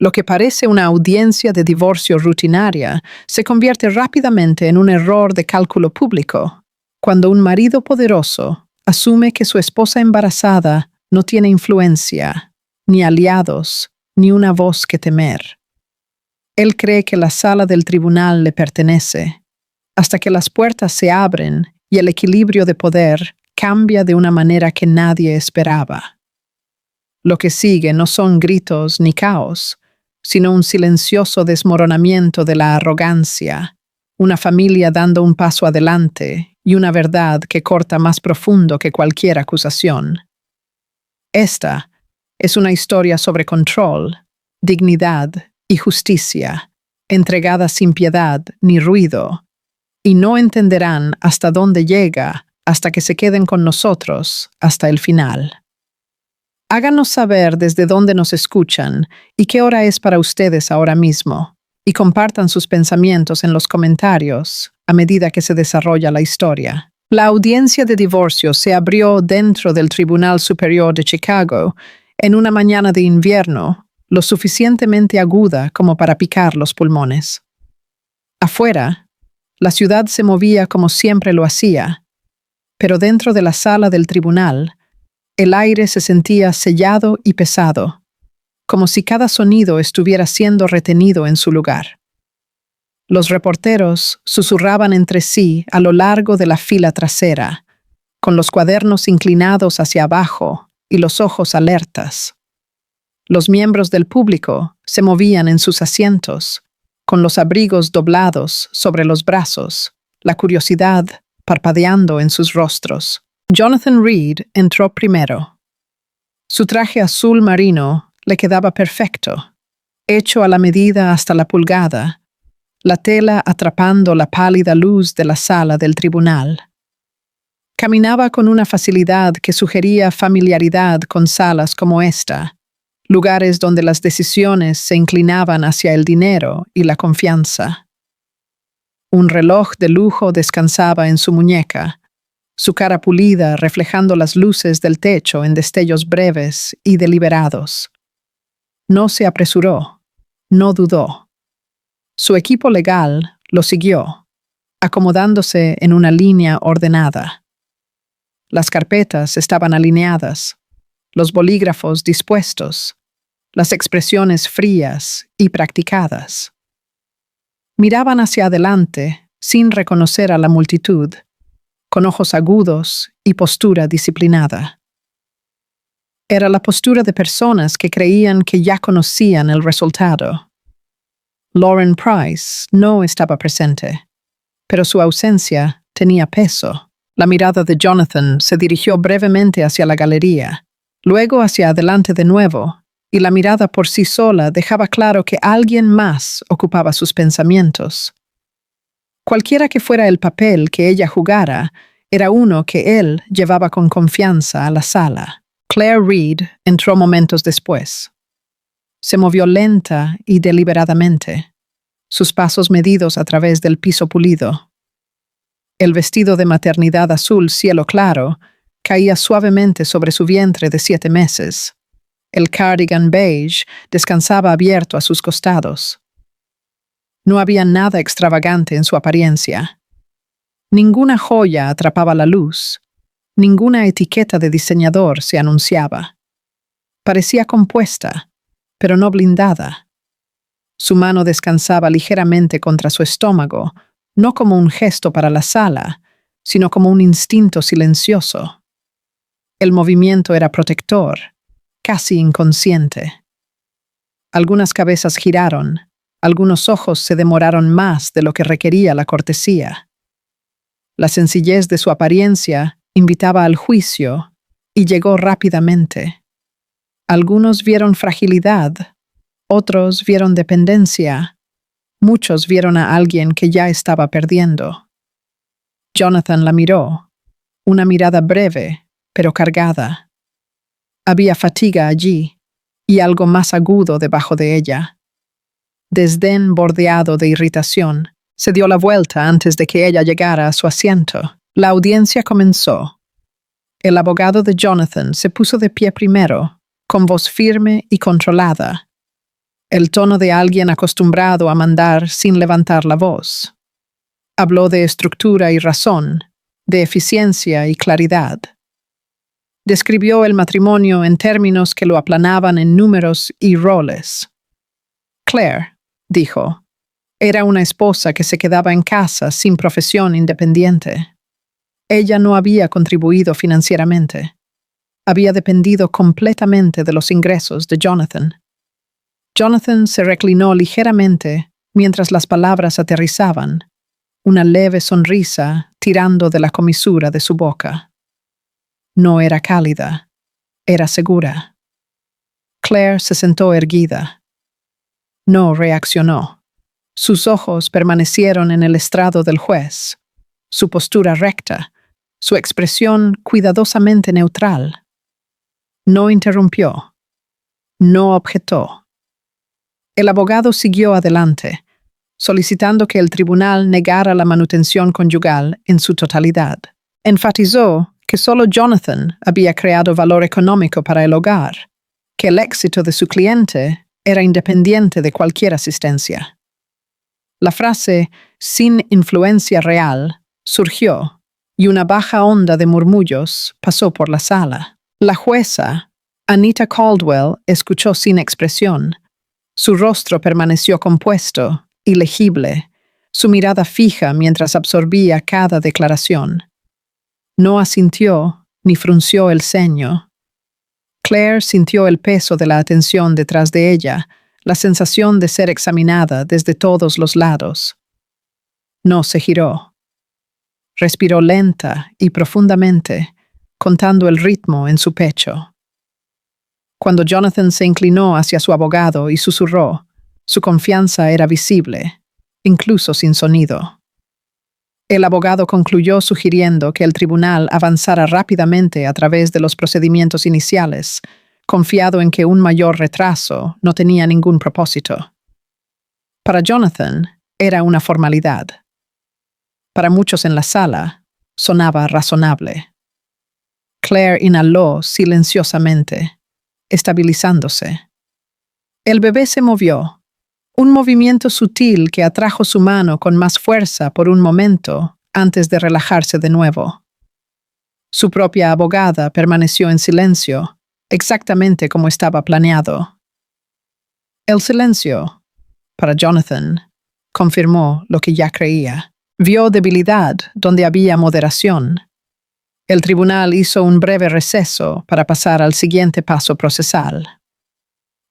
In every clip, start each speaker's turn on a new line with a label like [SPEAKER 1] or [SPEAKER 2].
[SPEAKER 1] Lo que parece una audiencia de divorcio rutinaria se convierte rápidamente en un error de cálculo público, cuando un marido poderoso asume que su esposa embarazada no tiene influencia, ni aliados, ni una voz que temer. Él cree que la sala del tribunal le pertenece, hasta que las puertas se abren y el equilibrio de poder cambia de una manera que nadie esperaba. Lo que sigue no son gritos ni caos, sino un silencioso desmoronamiento de la arrogancia, una familia dando un paso adelante y una verdad que corta más profundo que cualquier acusación. Esta es una historia sobre control, dignidad y justicia, entregada sin piedad ni ruido, y no entenderán hasta dónde llega hasta que se queden con nosotros hasta el final. Háganos saber desde dónde nos escuchan y qué hora es para ustedes ahora mismo, y compartan sus pensamientos en los comentarios a medida que se desarrolla la historia. La audiencia de divorcio se abrió dentro del Tribunal Superior de Chicago en una mañana de invierno, lo suficientemente aguda como para picar los pulmones. Afuera, la ciudad se movía como siempre lo hacía, pero dentro de la sala del tribunal, el aire se sentía sellado y pesado, como si cada sonido estuviera siendo retenido en su lugar. Los reporteros susurraban entre sí a lo largo de la fila trasera, con los cuadernos inclinados hacia abajo y los ojos alertas. Los miembros del público se movían en sus asientos, con los abrigos doblados sobre los brazos, la curiosidad parpadeando en sus rostros. Jonathan Reed entró primero. Su traje azul marino le quedaba perfecto, hecho a la medida hasta la pulgada, la tela atrapando la pálida luz de la sala del tribunal. Caminaba con una facilidad que sugería familiaridad con salas como esta, lugares donde las decisiones se inclinaban hacia el dinero y la confianza. Un reloj de lujo descansaba en su muñeca, su cara pulida reflejando las luces del techo en destellos breves y deliberados. No se apresuró, no dudó. Su equipo legal lo siguió, acomodándose en una línea ordenada. Las carpetas estaban alineadas, los bolígrafos dispuestos, las expresiones frías y practicadas. Miraban hacia adelante sin reconocer a la multitud, con ojos agudos y postura disciplinada. Era la postura de personas que creían que ya conocían el resultado. Lauren Price no estaba presente, pero su ausencia tenía peso. La mirada de Jonathan se dirigió brevemente hacia la galería, luego hacia adelante de nuevo, y la mirada por sí sola dejaba claro que alguien más ocupaba sus pensamientos. Cualquiera que fuera el papel que ella jugara, era uno que él llevaba con confianza a la sala. Claire Reed entró momentos después. Se movió lenta y deliberadamente, sus pasos medidos a través del piso pulido. El vestido de maternidad azul cielo claro caía suavemente sobre su vientre de 7 meses. El cardigan beige descansaba abierto a sus costados. No había nada extravagante en su apariencia. Ninguna joya atrapaba la luz, ninguna etiqueta de diseñador se anunciaba. Parecía compuesta, pero no blindada. Su mano descansaba ligeramente contra su estómago, no como un gesto para la sala, sino como un instinto silencioso. El movimiento era protector, casi inconsciente. Algunas cabezas giraron, algunos ojos se demoraron más de lo que requería la cortesía. La sencillez de su apariencia invitaba al juicio y llegó rápidamente. Algunos vieron fragilidad, otros vieron dependencia, muchos vieron a alguien que ya estaba perdiendo. Jonathan la miró, una mirada breve, pero cargada. Había fatiga allí, y algo más agudo debajo de ella. Desdén bordeado de irritación, se dio la vuelta antes de que ella llegara a su asiento. La audiencia comenzó. El abogado de Jonathan se puso de pie primero, con voz firme y controlada. el tono de alguien acostumbrado a mandar sin levantar la voz. Habló de estructura y razón, de eficiencia y claridad. Describió el matrimonio en términos que lo aplanaban en números y roles. Claire, dijo, era una esposa que se quedaba en casa sin profesión independiente. Ella no había contribuido financieramente. Había dependido completamente de los ingresos de Jonathan. Jonathan se reclinó ligeramente mientras las palabras aterrizaban, una leve sonrisa tirando de la comisura de su boca. No era cálida, era segura. Claire se sentó erguida. No reaccionó. Sus ojos permanecieron en el estrado del juez, su postura recta, su expresión cuidadosamente neutral. No interrumpió. No objetó. El abogado siguió adelante, solicitando que el tribunal negara la manutención conyugal en su totalidad. Enfatizó que solo Jonathan había creado valor económico para el hogar, que el éxito de su cliente era independiente de cualquier asistencia. La frase «sin influencia real» surgió y una baja onda de murmullos pasó por la sala. La jueza, Anita Caldwell, escuchó sin expresión. Su rostro permaneció compuesto, ilegible, su mirada fija mientras absorbía cada declaración. No asintió ni frunció el ceño. Claire sintió el peso de la atención detrás de ella, la sensación de ser examinada desde todos los lados. No se giró. Respiró lenta y profundamente, contando el ritmo en su pecho. Cuando Jonathan se inclinó hacia su abogado y susurró, su confianza era visible, incluso sin sonido. El abogado concluyó sugiriendo que el tribunal avanzara rápidamente a través de los procedimientos iniciales, confiado en que un mayor retraso no tenía ningún propósito. Para Jonathan, era una formalidad. Para muchos en la sala, sonaba razonable. Claire inhaló silenciosamente, estabilizándose. El bebé se movió, un movimiento sutil que atrajo su mano con más fuerza por un momento antes de relajarse de nuevo. Su propia abogada permaneció en silencio, exactamente como estaba planeado. El silencio, para Jonathan, confirmó lo que ya creía. Vio debilidad donde había moderación. El tribunal hizo un breve receso para pasar al siguiente paso procesal.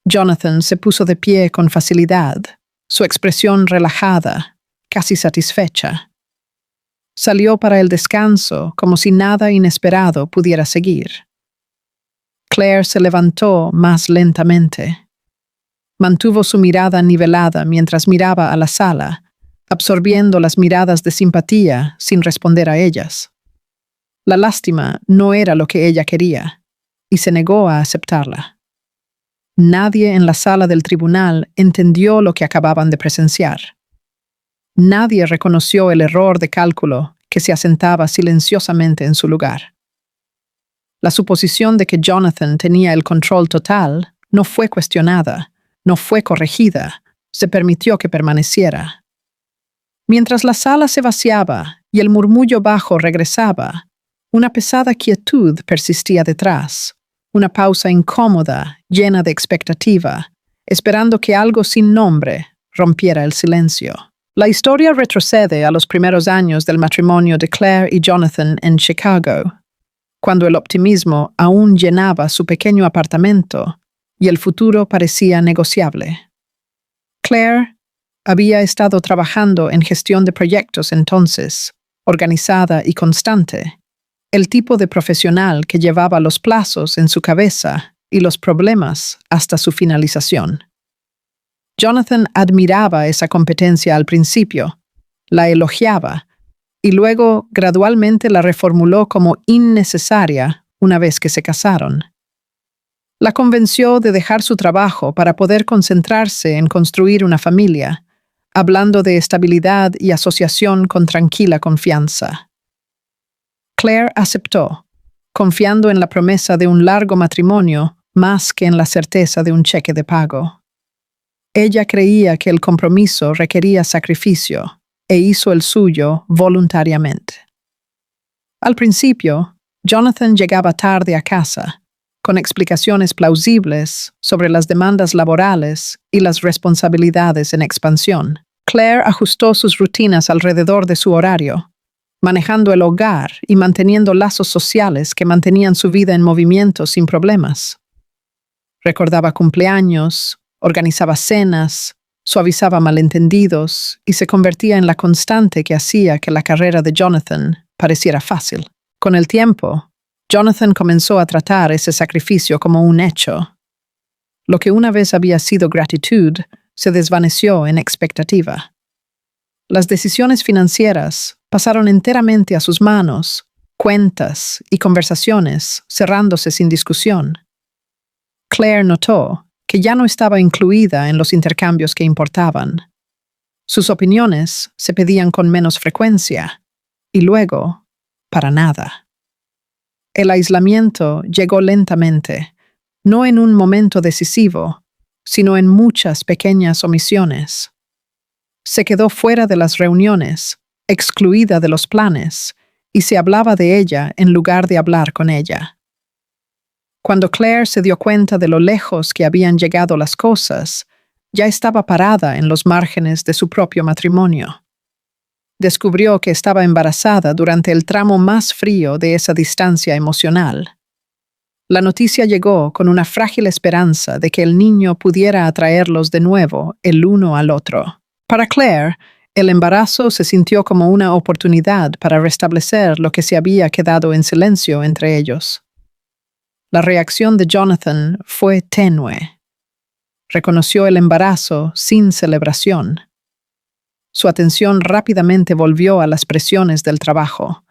[SPEAKER 1] Jonathan se puso de pie con facilidad, su expresión relajada, casi satisfecha. Salió para el descanso como si nada inesperado pudiera seguir. Claire se levantó más lentamente. Mantuvo su mirada nivelada mientras miraba a la sala, absorbiendo las miradas de simpatía sin responder a ellas. La lástima no era lo que ella quería, y se negó a aceptarla. Nadie en la sala del tribunal entendió lo que acababan de presenciar. Nadie reconoció el error de cálculo que se asentaba silenciosamente en su lugar. La suposición de que Jonathan tenía el control total no fue cuestionada, no fue corregida, se permitió que permaneciera. Mientras la sala se vaciaba y el murmullo bajo regresaba, una pesada quietud persistía detrás, una pausa incómoda, llena de expectativa, esperando que algo sin nombre rompiera el silencio. La historia retrocede a los primeros años del matrimonio de Claire y Jonathan en Chicago, cuando el optimismo aún llenaba su pequeño apartamento y el futuro parecía negociable. Claire había estado trabajando en gestión de proyectos entonces, organizada y constante, el tipo de profesional que llevaba los plazos en su cabeza y los problemas hasta su finalización. Jonathan admiraba esa competencia al principio, la elogiaba, y luego gradualmente la reformuló como innecesaria una vez que se casaron. La convenció de dejar su trabajo para poder concentrarse en construir una familia, hablando de estabilidad y asociación con tranquila confianza. Claire aceptó, confiando en la promesa de un largo matrimonio más que en la certeza de un cheque de pago. Ella creía que el compromiso requería sacrificio e hizo el suyo voluntariamente. Al principio, Jonathan llegaba tarde a casa, con explicaciones plausibles sobre las demandas laborales y las responsabilidades en expansión. Claire ajustó sus rutinas alrededor de su horario, manejando el hogar y manteniendo lazos sociales que mantenían su vida en movimiento sin problemas. Recordaba cumpleaños, organizaba cenas, suavizaba malentendidos y se convertía en la constante que hacía que la carrera de Jonathan pareciera fácil. Con el tiempo, Jonathan comenzó a tratar ese sacrificio como un hecho. Lo que una vez había sido gratitud se desvaneció en expectativa. Las decisiones financieras pasaron enteramente a sus manos, cuentas y conversaciones cerrándose sin discusión. Claire notó que ya no estaba incluida en los intercambios que importaban. Sus opiniones se pedían con menos frecuencia y luego, para nada. El aislamiento llegó lentamente, no en un momento decisivo, sino en muchas pequeñas omisiones. Se quedó fuera de las reuniones, excluida de los planes, y se hablaba de ella en lugar de hablar con ella. Cuando Claire se dio cuenta de lo lejos que habían llegado las cosas, ya estaba parada en los márgenes de su propio matrimonio. Descubrió que estaba embarazada durante el tramo más frío de esa distancia emocional. La noticia llegó con una frágil esperanza de que el niño pudiera atraerlos de nuevo el uno al otro. Para Claire, el embarazo se sintió como una oportunidad para restablecer lo que se había quedado en silencio entre ellos. La reacción de Jonathan fue tenue. Reconoció el embarazo sin celebración. Su atención rápidamente volvió a las presiones del trabajo.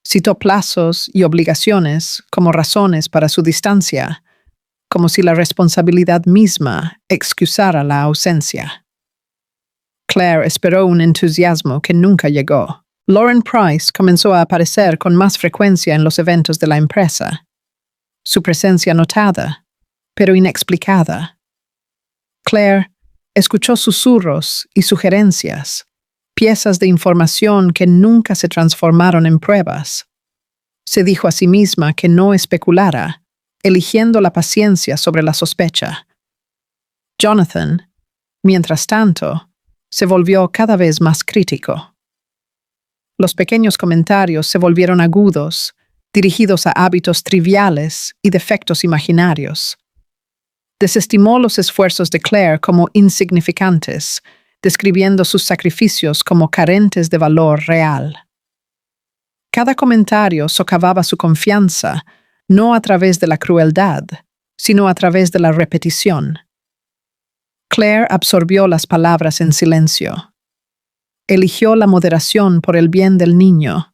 [SPEAKER 1] Citó plazos y obligaciones como razones para su distancia, como si la responsabilidad misma excusara la ausencia. Claire esperó un entusiasmo que nunca llegó. Lauren Price comenzó a aparecer con más frecuencia en los eventos de la empresa. Su presencia notada, pero inexplicada. Claire escuchó susurros y sugerencias, piezas de información que nunca se transformaron en pruebas. Se dijo a sí misma que no especulara, eligiendo la paciencia sobre la sospecha. Jonathan, mientras tanto, se volvió cada vez más crítico. Los pequeños comentarios se volvieron agudos, dirigidos a hábitos triviales y defectos imaginarios. Desestimó los esfuerzos de Claire como insignificantes, describiendo sus sacrificios como carentes de valor real. Cada comentario socavaba su confianza, no a través de la crueldad, sino a través de la repetición. Claire absorbió las palabras en silencio. Eligió la moderación por el bien del niño,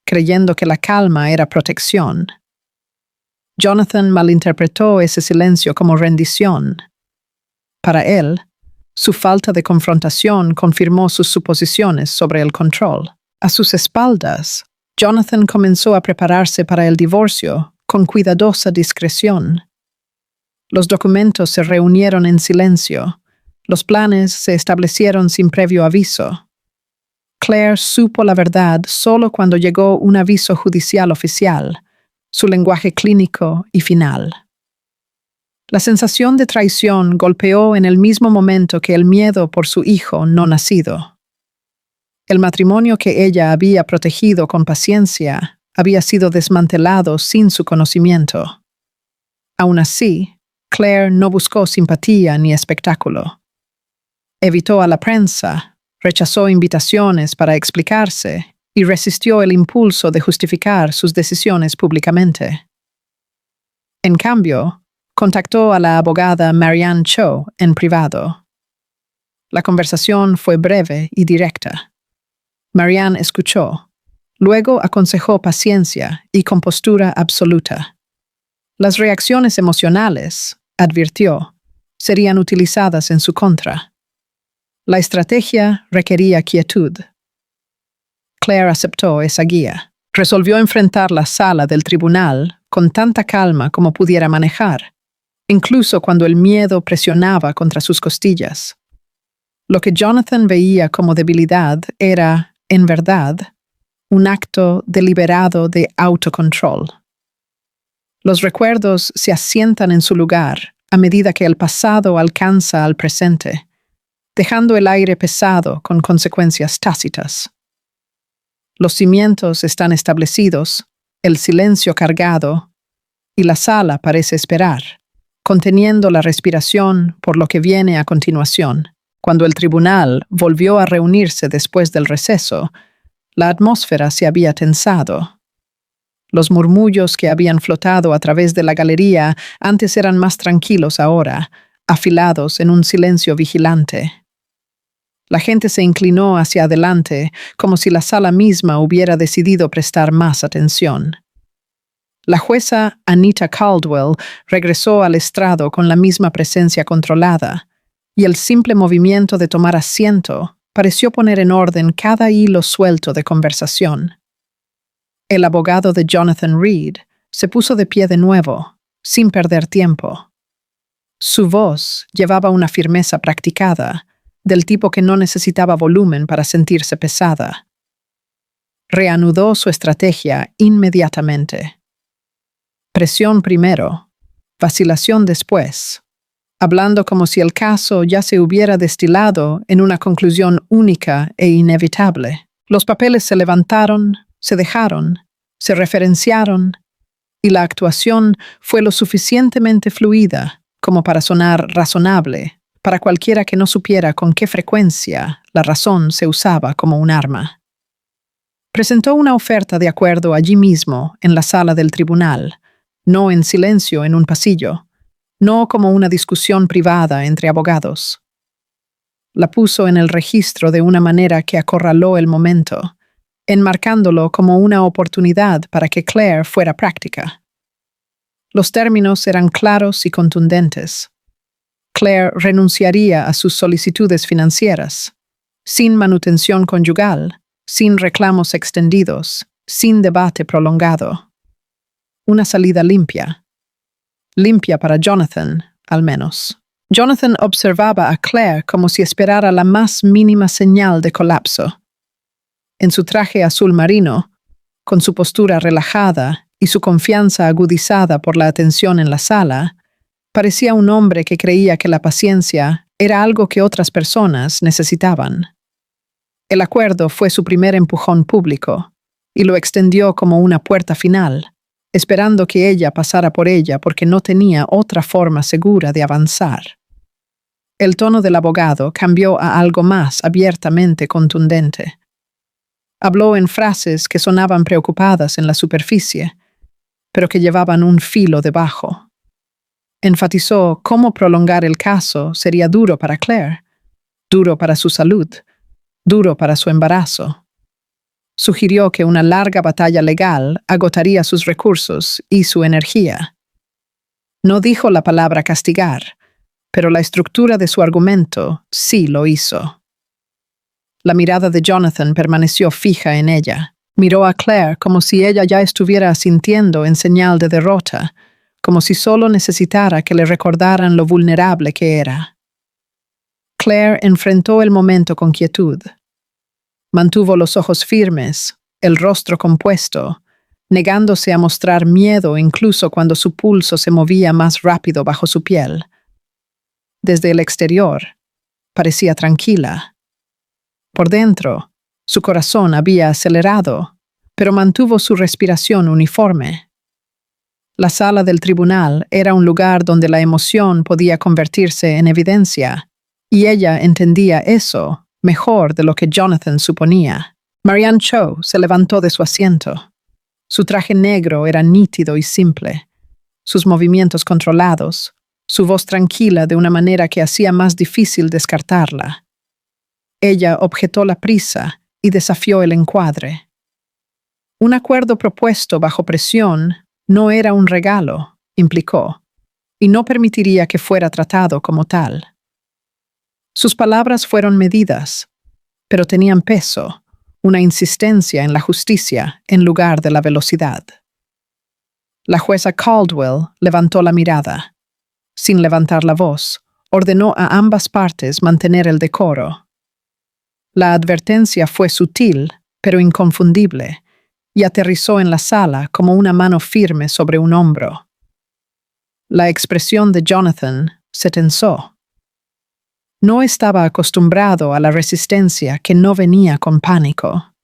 [SPEAKER 1] creyendo que la calma era protección. Jonathan malinterpretó ese silencio como rendición. Para él, su falta de confrontación confirmó sus suposiciones sobre el control. A sus espaldas, Jonathan comenzó a prepararse para el divorcio con cuidadosa discreción. Los documentos se reunieron en silencio. Los planes se establecieron sin previo aviso. Claire supo la verdad solo cuando llegó un aviso judicial oficial, su lenguaje clínico y final. La sensación de traición golpeó en el mismo momento que el miedo por su hijo no nacido. El matrimonio que ella había protegido con paciencia había sido desmantelado sin su conocimiento. Aún así, Claire no buscó simpatía ni espectáculo. Evitó a la prensa, rechazó invitaciones para explicarse y resistió el impulso de justificar sus decisiones públicamente. En cambio, contactó a la abogada Marianne Cho en privado. La conversación fue breve y directa. Marianne escuchó, luego aconsejó paciencia y compostura absoluta. Las reacciones emocionales, advirtió, serían utilizadas en su contra. La estrategia requería quietud. Claire aceptó esa guía. Resolvió enfrentar la sala del tribunal con tanta calma como pudiera manejar, incluso cuando el miedo presionaba contra sus costillas. Lo que Jonathan veía como debilidad era, en verdad, un acto deliberado de autocontrol. Los recuerdos se asientan en su lugar a medida que el pasado alcanza al presente, dejando el aire pesado con consecuencias tácitas. Los cimientos están establecidos, el silencio cargado, y la sala parece esperar, conteniendo la respiración por lo que viene a continuación. Cuando el tribunal volvió a reunirse después del receso, la atmósfera se había tensado. Los murmullos que habían flotado a través de la galería antes eran más tranquilos ahora, afilados en un silencio vigilante. La gente se inclinó hacia adelante, como si la sala misma hubiera decidido prestar más atención. La jueza Anita Caldwell regresó al estrado con la misma presencia controlada, y el simple movimiento de tomar asiento pareció poner en orden cada hilo suelto de conversación. El abogado de Jonathan Reed se puso de pie de nuevo, sin perder tiempo. Su voz llevaba una firmeza practicada, del tipo que no necesitaba volumen para sentirse pesada. Reanudó su estrategia inmediatamente. Presión primero, vacilación después, hablando como si el caso ya se hubiera destilado en una conclusión única e inevitable. Los papeles se levantaron, se dejaron, se referenciaron, y la actuación fue lo suficientemente fluida como para sonar razonable para cualquiera que no supiera con qué frecuencia la razón se usaba como un arma. Presentó una oferta de acuerdo allí mismo en la sala del tribunal, no en silencio en un pasillo, no como una discusión privada entre abogados. La puso en el registro de una manera que acorraló el momento, enmarcándolo como una oportunidad para que Claire fuera práctica. Los términos eran claros y contundentes. Claire renunciaría a sus solicitudes financieras, sin manutención conyugal, sin reclamos extendidos, sin debate prolongado. Una salida limpia. Limpia para Jonathan, al menos. Jonathan observaba a Claire como si esperara la más mínima señal de colapso. En su traje azul marino, con su postura relajada y su confianza agudizada por la atención en la sala, parecía un hombre que creía que la paciencia era algo que otras personas necesitaban. El acuerdo fue su primer empujón público, y lo extendió como una puerta final, esperando que ella pasara por ella porque no tenía otra forma segura de avanzar. El tono del abogado cambió a algo más abiertamente contundente. Habló en frases que sonaban preocupadas en la superficie, pero que llevaban un filo debajo. Enfatizó cómo prolongar el caso sería duro para Claire, duro para su salud, duro para su embarazo. Sugirió que una larga batalla legal agotaría sus recursos y su energía. No dijo la palabra castigar, pero la estructura de su argumento sí lo hizo. La mirada de Jonathan permaneció fija en ella. Miró a Claire como si ella ya estuviera asintiendo en señal de derrota, como si solo necesitara que le recordaran lo vulnerable que era. Claire enfrentó el momento con quietud. Mantuvo los ojos firmes, el rostro compuesto, negándose a mostrar miedo incluso cuando su pulso se movía más rápido bajo su piel. Desde el exterior, parecía tranquila. Por dentro, su corazón había acelerado, pero mantuvo su respiración uniforme. La sala del tribunal era un lugar donde la emoción podía convertirse en evidencia, y ella entendía eso mejor de lo que Jonathan suponía. Marianne Cho se levantó de su asiento. Su traje negro era nítido y simple, sus movimientos controlados, su voz tranquila de una manera que hacía más difícil descartarla. Ella objetó la prisa y desafió el encuadre. Un acuerdo propuesto bajo presión no era un regalo, implicó, y no permitiría que fuera tratado como tal. Sus palabras fueron medidas, pero tenían peso, una insistencia en la justicia en lugar de la velocidad. La jueza Caldwell levantó la mirada. sin levantar la voz, ordenó a ambas partes mantener el decoro. La advertencia fue sutil, pero inconfundible, y aterrizó en la sala como una mano firme sobre un hombro. La expresión de Jonathan se tensó. No estaba acostumbrado a la resistencia que no venía con pánico.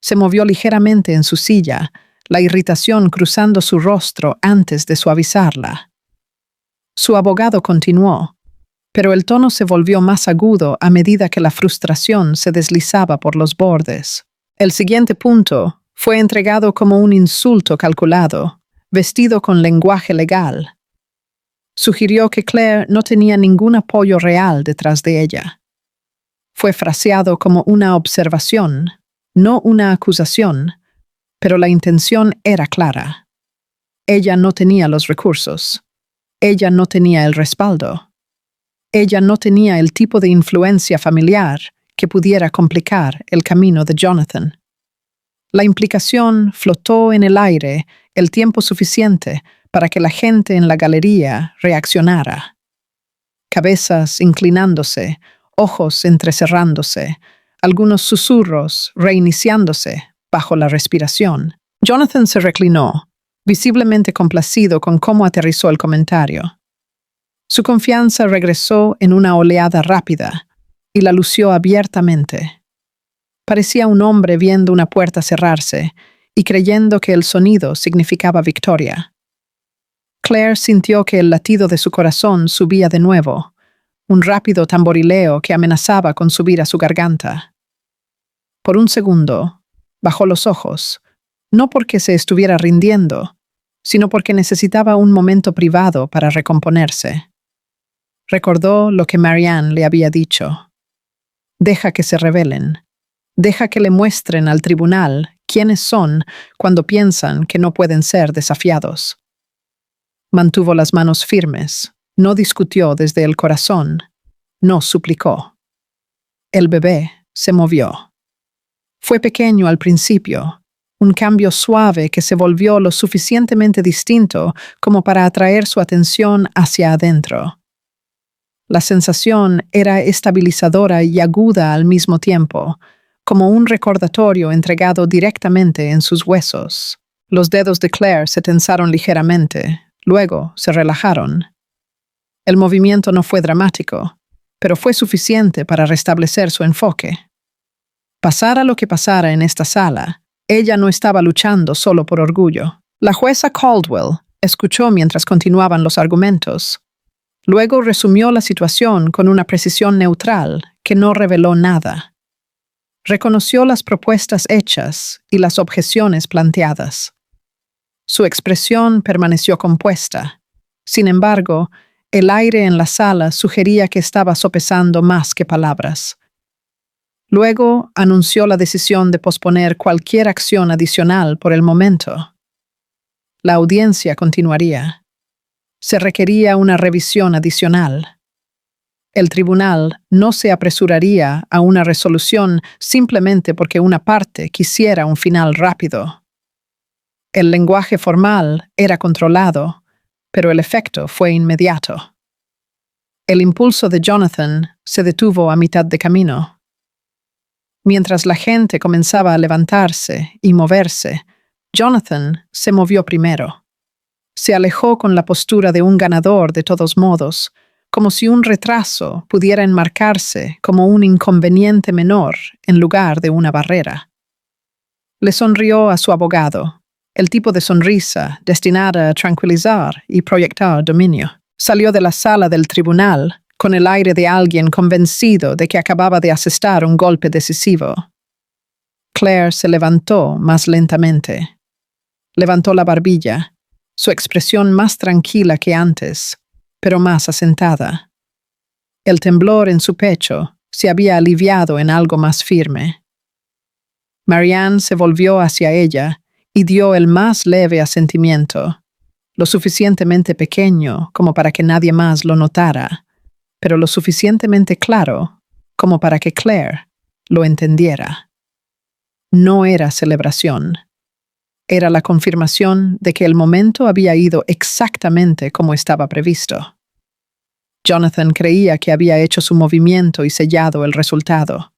[SPEAKER 1] Se movió ligeramente en su silla, la irritación cruzando su rostro antes de suavizarla. Su abogado continuó, pero el tono se volvió más agudo a medida que la frustración se deslizaba por los bordes. El siguiente punto fue entregado como un insulto calculado, vestido con lenguaje legal. Sugirió que Claire no tenía ningún apoyo real detrás de ella. Fue fraseado como una observación, no una acusación, pero la intención era clara. Ella no tenía los recursos. Ella no tenía el respaldo. Ella no tenía el tipo de influencia familiar que pudiera complicar el camino de Jonathan. La implicación flotó en el aire el tiempo suficiente para que la gente en la galería reaccionara. Cabezas inclinándose, ojos entrecerrándose, algunos susurros reiniciándose bajo la respiración. Jonathan se reclinó, visiblemente complacido con cómo aterrizó el comentario. Su confianza regresó en una oleada rápida y la lució abiertamente. Parecía un hombre viendo una puerta cerrarse y creyendo que el sonido significaba victoria. Claire sintió que el latido de su corazón subía de nuevo, un rápido tamborileo que amenazaba con subir a su garganta. Por un segundo, bajó los ojos, no porque se estuviera rindiendo, sino porque necesitaba un momento privado para recomponerse. Recordó lo que Marianne le había dicho. Deja que se rebelen. Deja que le muestren al tribunal quiénes son cuando piensan que no pueden ser desafiados. Mantuvo las manos firmes, no discutió desde el corazón, no suplicó. El bebé se movió. Fue pequeño al principio, un cambio suave que se volvió lo suficientemente distinto como para atraer su atención hacia adentro. La sensación era estabilizadora y aguda al mismo tiempo, como un recordatorio entregado directamente en sus huesos. Los dedos de Claire se tensaron ligeramente, luego se relajaron. El movimiento no fue dramático, pero fue suficiente para restablecer su enfoque. Pasara lo que pasara en esta sala, ella no estaba luchando solo por orgullo. La jueza Caldwell escuchó mientras continuaban los argumentos. Luego resumió la situación con una precisión neutral que no reveló nada. Reconoció las propuestas hechas y las objeciones planteadas. Su expresión permaneció compuesta. Sin embargo, el aire en la sala sugería que estaba sopesando más que palabras. Luego anunció la decisión de posponer cualquier acción adicional por el momento. La audiencia continuaría. Se requería una revisión adicional. El tribunal no se apresuraría a una resolución simplemente porque una parte quisiera un final rápido. El lenguaje formal era controlado, pero el efecto fue inmediato. El impulso de Jonathan se detuvo a mitad de camino. Mientras la gente comenzaba a levantarse y moverse, Jonathan se movió primero. Se alejó con la postura de un ganador de todos modos, como si un retraso pudiera enmarcarse como un inconveniente menor en lugar de una barrera. Le sonrió a su abogado, el tipo de sonrisa destinada a tranquilizar y proyectar dominio. Salió de la sala del tribunal con el aire de alguien convencido de que acababa de asestar un golpe decisivo. Claire se levantó más lentamente. Levantó la barbilla, su expresión más tranquila que antes, pero más asentada. El temblor en su pecho se había aliviado en algo más firme. Marianne se volvió hacia ella y dio el más leve asentimiento, lo suficientemente pequeño como para que nadie más lo notara, pero lo suficientemente claro como para que Claire lo entendiera. No era celebración. Era la confirmación de que el momento había ido exactamente como estaba previsto. Jonathan creía que había hecho su movimiento y sellado el resultado.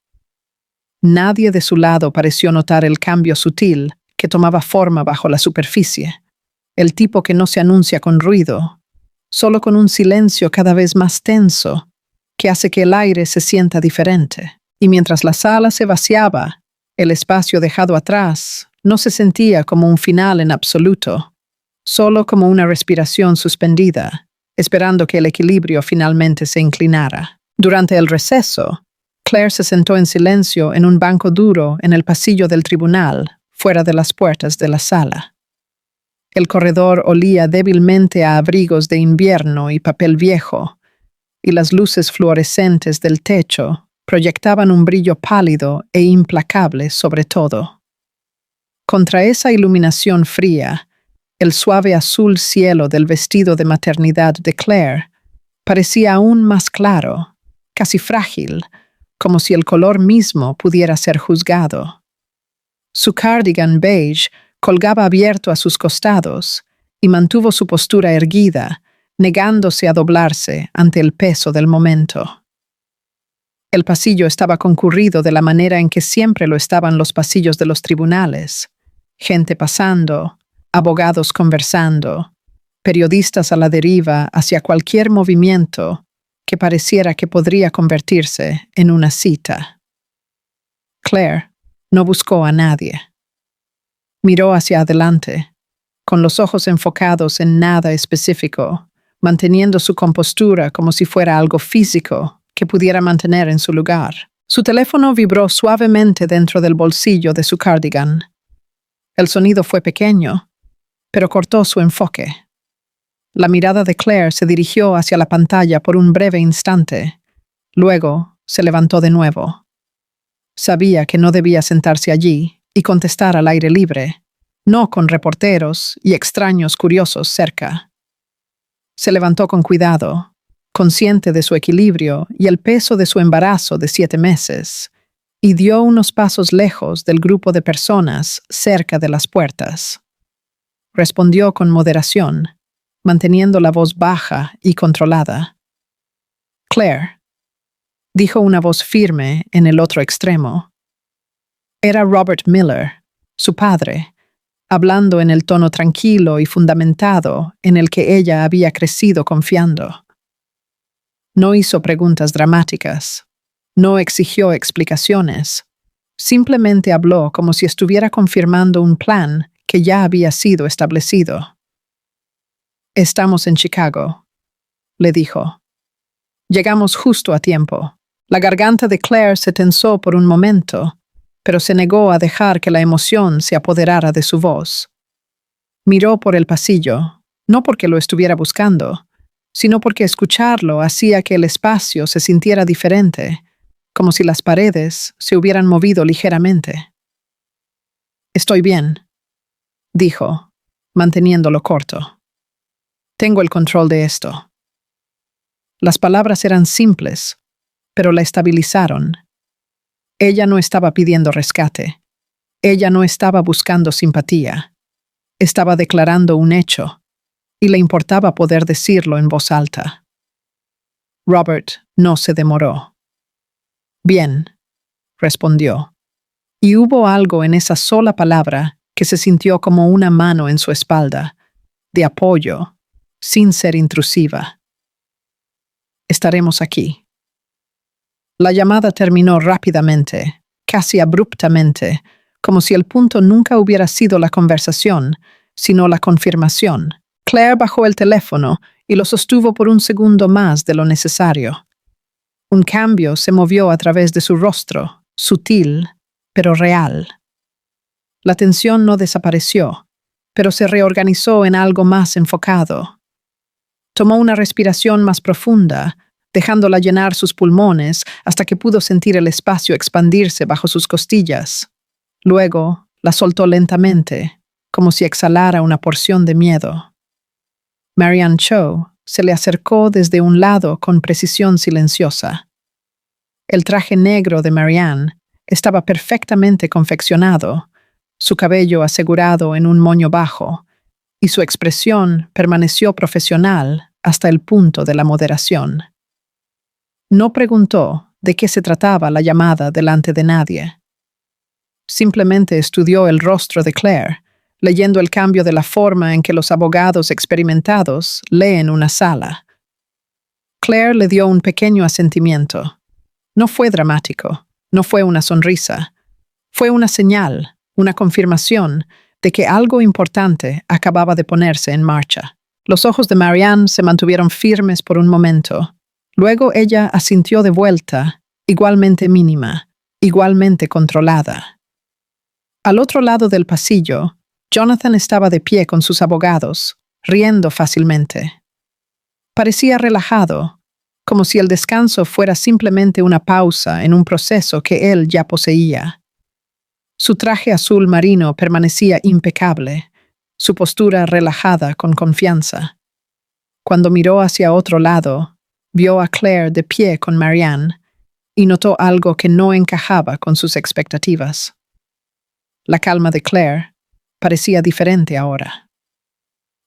[SPEAKER 1] Nadie de su lado pareció notar el cambio sutil que tomaba forma bajo la superficie, el tipo que no se anuncia con ruido, solo con un silencio cada vez más tenso que hace que el aire se sienta diferente. Y mientras la sala se vaciaba, el espacio dejado atrás no se sentía como un final en absoluto, solo como una respiración suspendida, esperando que el equilibrio finalmente se inclinara. Durante el receso, Claire se sentó en silencio en un banco duro en el pasillo del tribunal, fuera de las puertas de la sala. El corredor olía débilmente a abrigos de invierno y papel viejo, y las luces fluorescentes del techo proyectaban un brillo pálido e implacable sobre todo. Contra esa iluminación fría, el suave azul cielo del vestido de maternidad de Claire parecía aún más claro, casi frágil, como si el color mismo pudiera ser juzgado. Su cardigan beige colgaba abierto a sus costados y mantuvo su postura erguida, negándose a doblarse ante el peso del momento. El pasillo estaba concurrido de la manera en que siempre lo estaban los pasillos de los tribunales: gente pasando, abogados conversando, periodistas a la deriva hacia cualquier movimiento que pareciera que podría convertirse en una cita. Claire no buscó a nadie. Miró hacia adelante, con los ojos enfocados en nada específico, manteniendo su compostura como si fuera algo físico que pudiera mantener en su lugar. Su teléfono vibró suavemente dentro del bolsillo de su cardigan. El sonido fue pequeño, pero cortó su enfoque. La mirada de Claire se dirigió hacia la pantalla por un breve instante. Luego se levantó de nuevo. Sabía que no debía sentarse allí y contestar al aire libre, no con reporteros y extraños curiosos cerca. Se levantó con cuidado, consciente de su equilibrio y el peso de su embarazo de 7 meses, y dio unos pasos lejos del grupo de personas cerca de las puertas. Respondió con moderación, manteniendo la voz baja y controlada. «Claire», dijo una voz firme en el otro extremo. Era Robert Miller, su padre, hablando en el tono tranquilo y fundamentado en el que ella había crecido confiando. No hizo preguntas dramáticas, no exigió explicaciones, simplemente habló como si estuviera confirmando un plan que ya había sido establecido. «Estamos en Chicago», le dijo. «Llegamos justo a tiempo». La garganta de Claire se tensó por un momento, pero se negó a dejar que la emoción se apoderara de su voz. Miró por el pasillo, no porque lo estuviera buscando, sino porque escucharlo hacía que el espacio se sintiera diferente, como si las paredes se hubieran movido ligeramente. «Estoy bien», dijo, manteniéndolo corto. «Tengo el control de esto». Las palabras eran simples, pero la estabilizaron. Ella no estaba pidiendo rescate. Ella no estaba buscando simpatía. Estaba declarando un hecho, y le importaba poder decirlo en voz alta. Robert no se demoró. «Bien», respondió, y hubo algo en esa sola palabra que se sintió como una mano en su espalda, de apoyo, sin ser intrusiva. «Estaremos aquí». La llamada terminó rápidamente, casi abruptamente, como si el punto nunca hubiera sido la conversación, sino la confirmación. Claire bajó el teléfono y lo sostuvo por un segundo más de lo necesario. Un cambio se movió a través de su rostro, sutil, pero real. La tensión no desapareció, pero se reorganizó en algo más enfocado. Tomó una respiración más profunda, dejándola llenar sus pulmones hasta que pudo sentir el espacio expandirse bajo sus costillas. Luego la soltó lentamente, como si exhalara una porción de miedo. Marianne Cho se le acercó desde un lado con precisión silenciosa. El traje negro de Marianne estaba perfectamente confeccionado, su cabello asegurado en un moño bajo, y su expresión permaneció profesional hasta el punto de la moderación. No preguntó de qué se trataba la llamada delante de nadie. Simplemente estudió el rostro de Claire, leyendo el cambio de la forma en que los abogados experimentados leen una sala. Claire le dio un pequeño asentimiento. No fue dramático, no fue una sonrisa. Fue una señal, una confirmación de que algo importante acababa de ponerse en marcha. Los ojos de Marianne se mantuvieron firmes por un momento. Luego ella asintió de vuelta, igualmente mínima, igualmente controlada. Al otro lado del pasillo, Jonathan estaba de pie con sus abogados, riendo fácilmente. Parecía relajado, como si el descanso fuera simplemente una pausa en un proceso que él ya poseía. Su traje azul marino permanecía impecable, su postura relajada con confianza. Cuando miró hacia otro lado, vio a Claire de pie con Marianne y notó algo que no encajaba con sus expectativas. La calma de Claire parecía diferente ahora.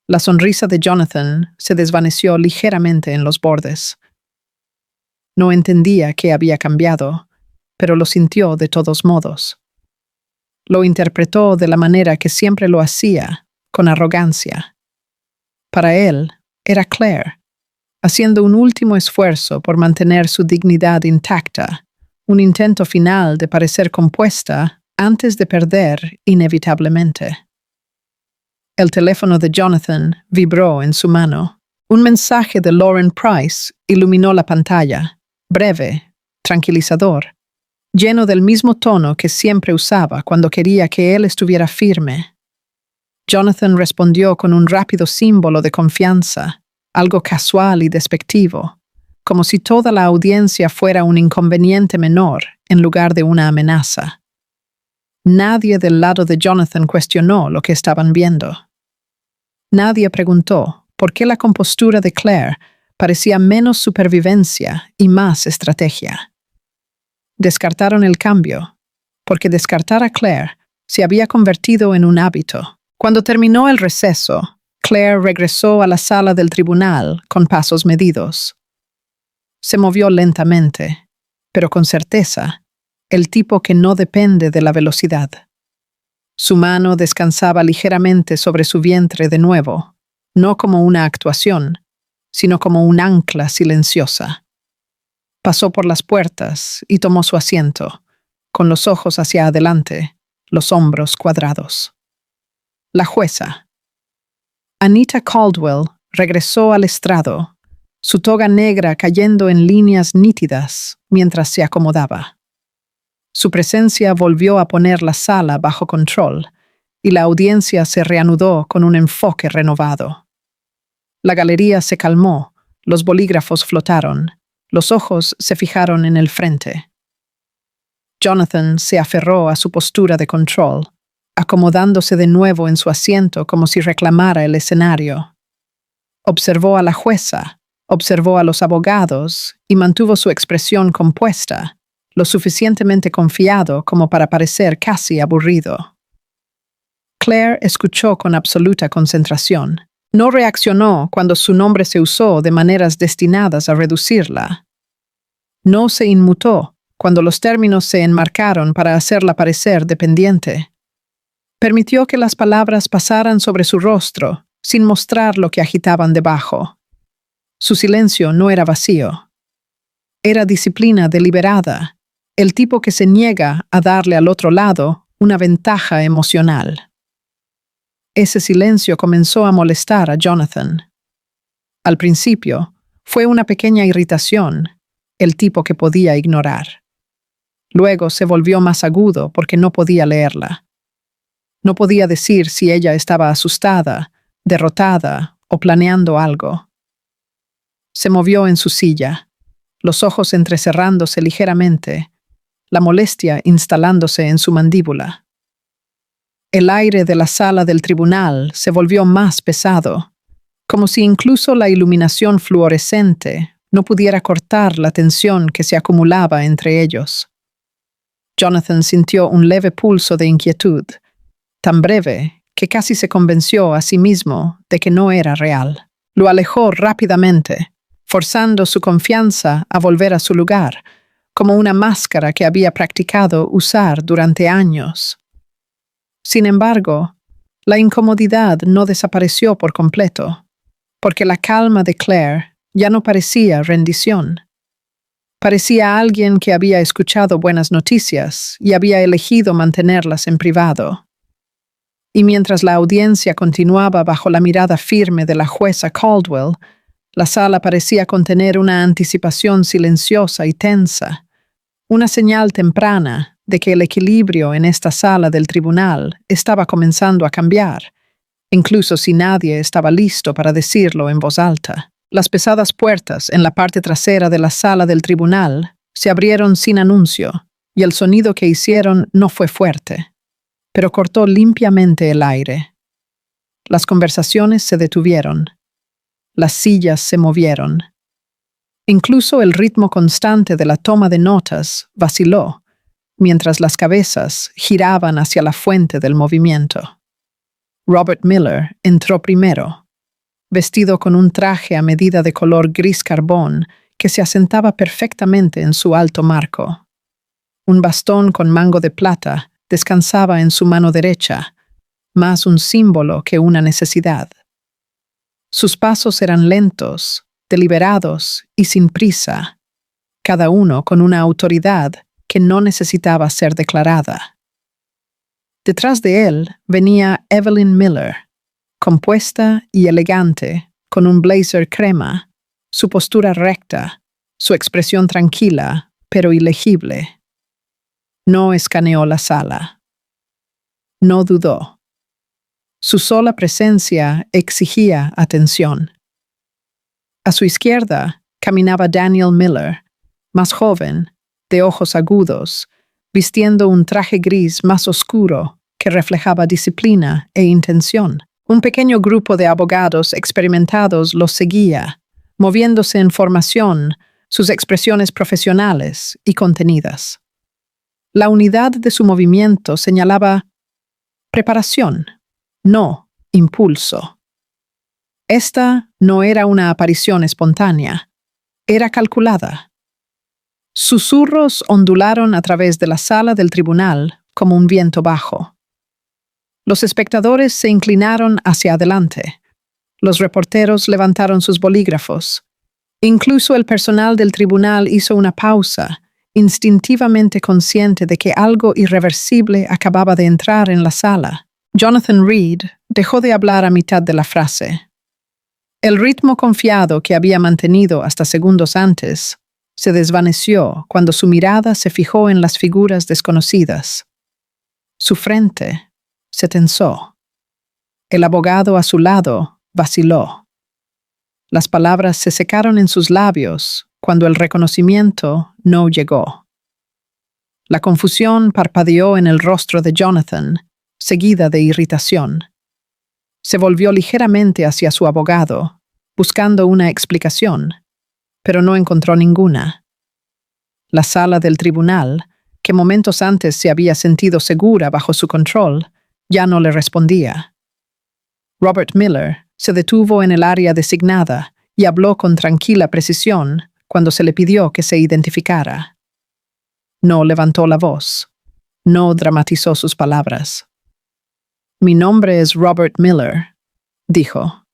[SPEAKER 1] La sonrisa de Jonathan se desvaneció ligeramente en los bordes. No entendía qué había cambiado, pero lo sintió de todos modos. Lo interpretó de la manera que siempre lo hacía, con arrogancia. Para él, era Claire, haciendo un último esfuerzo por mantener su dignidad intacta, un intento final de parecer compuesta antes de perder inevitablemente. El teléfono de Jonathan vibró en su mano. Un mensaje de Lauren Price iluminó la pantalla, breve, tranquilizador, lleno del mismo tono que siempre usaba cuando quería que él estuviera firme. Jonathan respondió con un rápido símbolo de confianza, algo casual y despectivo, como si toda la audiencia fuera un inconveniente menor en lugar de una amenaza. Nadie del lado de Jonathan cuestionó lo que estaban viendo. Nadie preguntó por qué la compostura de Claire parecía menos supervivencia y más estrategia. Descartaron el cambio, porque descartar a Claire se había convertido en un hábito. Cuando terminó el receso, Claire regresó a la sala del tribunal con pasos medidos. Se movió lentamente, pero con certeza, el tipo que no depende de la velocidad. Su mano descansaba ligeramente sobre su vientre de nuevo, no como una actuación, sino como un ancla silenciosa. Pasó por las puertas y tomó su asiento, con los ojos hacia adelante, los hombros cuadrados. La jueza. Anita Caldwell regresó al estrado, su toga negra cayendo en líneas nítidas mientras se acomodaba. Su presencia volvió a poner la sala bajo control y la audiencia se reanudó con un enfoque renovado. La galería se calmó, los bolígrafos flotaron, los ojos se fijaron en el frente. Jonathan se aferró a su postura de control, acomodándose de nuevo en su asiento como si reclamara el escenario. Observó a la jueza, observó a los abogados y mantuvo su expresión compuesta, lo suficientemente confiado como para parecer casi aburrido. Claire escuchó con absoluta concentración. No reaccionó cuando su nombre se usó de maneras destinadas a reducirla. No se inmutó cuando los términos se enmarcaron para hacerla parecer dependiente. Permitió que las palabras pasaran sobre su rostro, sin mostrar lo que agitaban debajo. Su silencio no era vacío. Era disciplina deliberada, el tipo que se niega a darle al otro lado una ventaja emocional. Ese silencio comenzó a molestar a Jonathan. Al principio, fue una pequeña irritación, el tipo que podía ignorar. Luego se volvió más agudo porque no podía leerla. No podía decir si ella estaba asustada, derrotada o planeando algo. Se movió en su silla, los ojos entrecerrándose ligeramente, la molestia instalándose en su mandíbula. El aire de la sala del tribunal se volvió más pesado, como si incluso la iluminación fluorescente no pudiera cortar la tensión que se acumulaba entre ellos. Jonathan sintió un leve pulso de inquietud, tan breve que casi se convenció a sí mismo de que no era real. Lo alejó rápidamente, forzando su confianza a volver a su lugar, como una máscara que había practicado usar durante años. Sin embargo, la incomodidad no desapareció por completo, porque la calma de Claire ya no parecía rendición. Parecía alguien que había escuchado buenas noticias y había elegido mantenerlas en privado. Y mientras la audiencia continuaba bajo la mirada firme de la jueza Caldwell, la sala parecía contener una anticipación silenciosa y tensa, una señal temprana de que el equilibrio en esta sala del tribunal estaba comenzando a cambiar, incluso si nadie estaba listo para decirlo en voz alta. Las pesadas puertas en la parte trasera de la sala del tribunal se abrieron sin anuncio, y el sonido que hicieron no fue fuerte, pero cortó limpiamente el aire. Las conversaciones se detuvieron. Las sillas se movieron. Incluso el ritmo constante de la toma de notas vaciló, mientras las cabezas giraban hacia la fuente del movimiento. Robert Miller entró primero, vestido con un traje a medida de color gris carbón que se asentaba perfectamente en su alto marco. Un bastón con mango de plata descansaba en su mano derecha, más un símbolo que una necesidad. Sus pasos eran lentos, deliberados y sin prisa, cada uno con una autoridad que no necesitaba ser declarada. Detrás de él venía Evelyn Miller, compuesta y elegante, con un blazer crema, su postura recta, su expresión tranquila, pero ilegible. No escaneó la sala. No dudó. Su sola presencia exigía atención. A su izquierda caminaba Daniel Miller, más joven, de ojos agudos, vistiendo un traje gris más oscuro que reflejaba disciplina e intención. Un pequeño grupo de abogados experimentados los seguía, moviéndose en formación, sus expresiones profesionales y contenidas. La unidad de su movimiento señalaba preparación, no impulso. Esta no era una aparición espontánea, era calculada. Susurros ondularon a través de la sala del tribunal como un viento bajo. Los espectadores se inclinaron hacia adelante. Los reporteros levantaron sus bolígrafos. Incluso el personal del tribunal hizo una pausa, instintivamente consciente de que algo irreversible acababa de entrar en la sala. Jonathan Reed dejó de hablar a mitad de la frase. El ritmo confiado que había mantenido hasta segundos antes se desvaneció cuando su mirada se fijó en las figuras desconocidas. Su frente se tensó. El abogado a su lado vaciló. Las palabras se secaron en sus labios cuando el reconocimiento no llegó. La confusión parpadeó en el rostro de Jonathan, seguida de irritación. Se volvió ligeramente hacia su abogado, buscando una explicación, pero no encontró ninguna. La sala del tribunal, que momentos antes se había sentido segura bajo su control, ya no le respondía. Robert Miller se detuvo en el área designada y habló con tranquila precisión cuando se le pidió que se identificara. No levantó la voz. No dramatizó sus palabras. «Mi nombre es Robert Miller», dijo.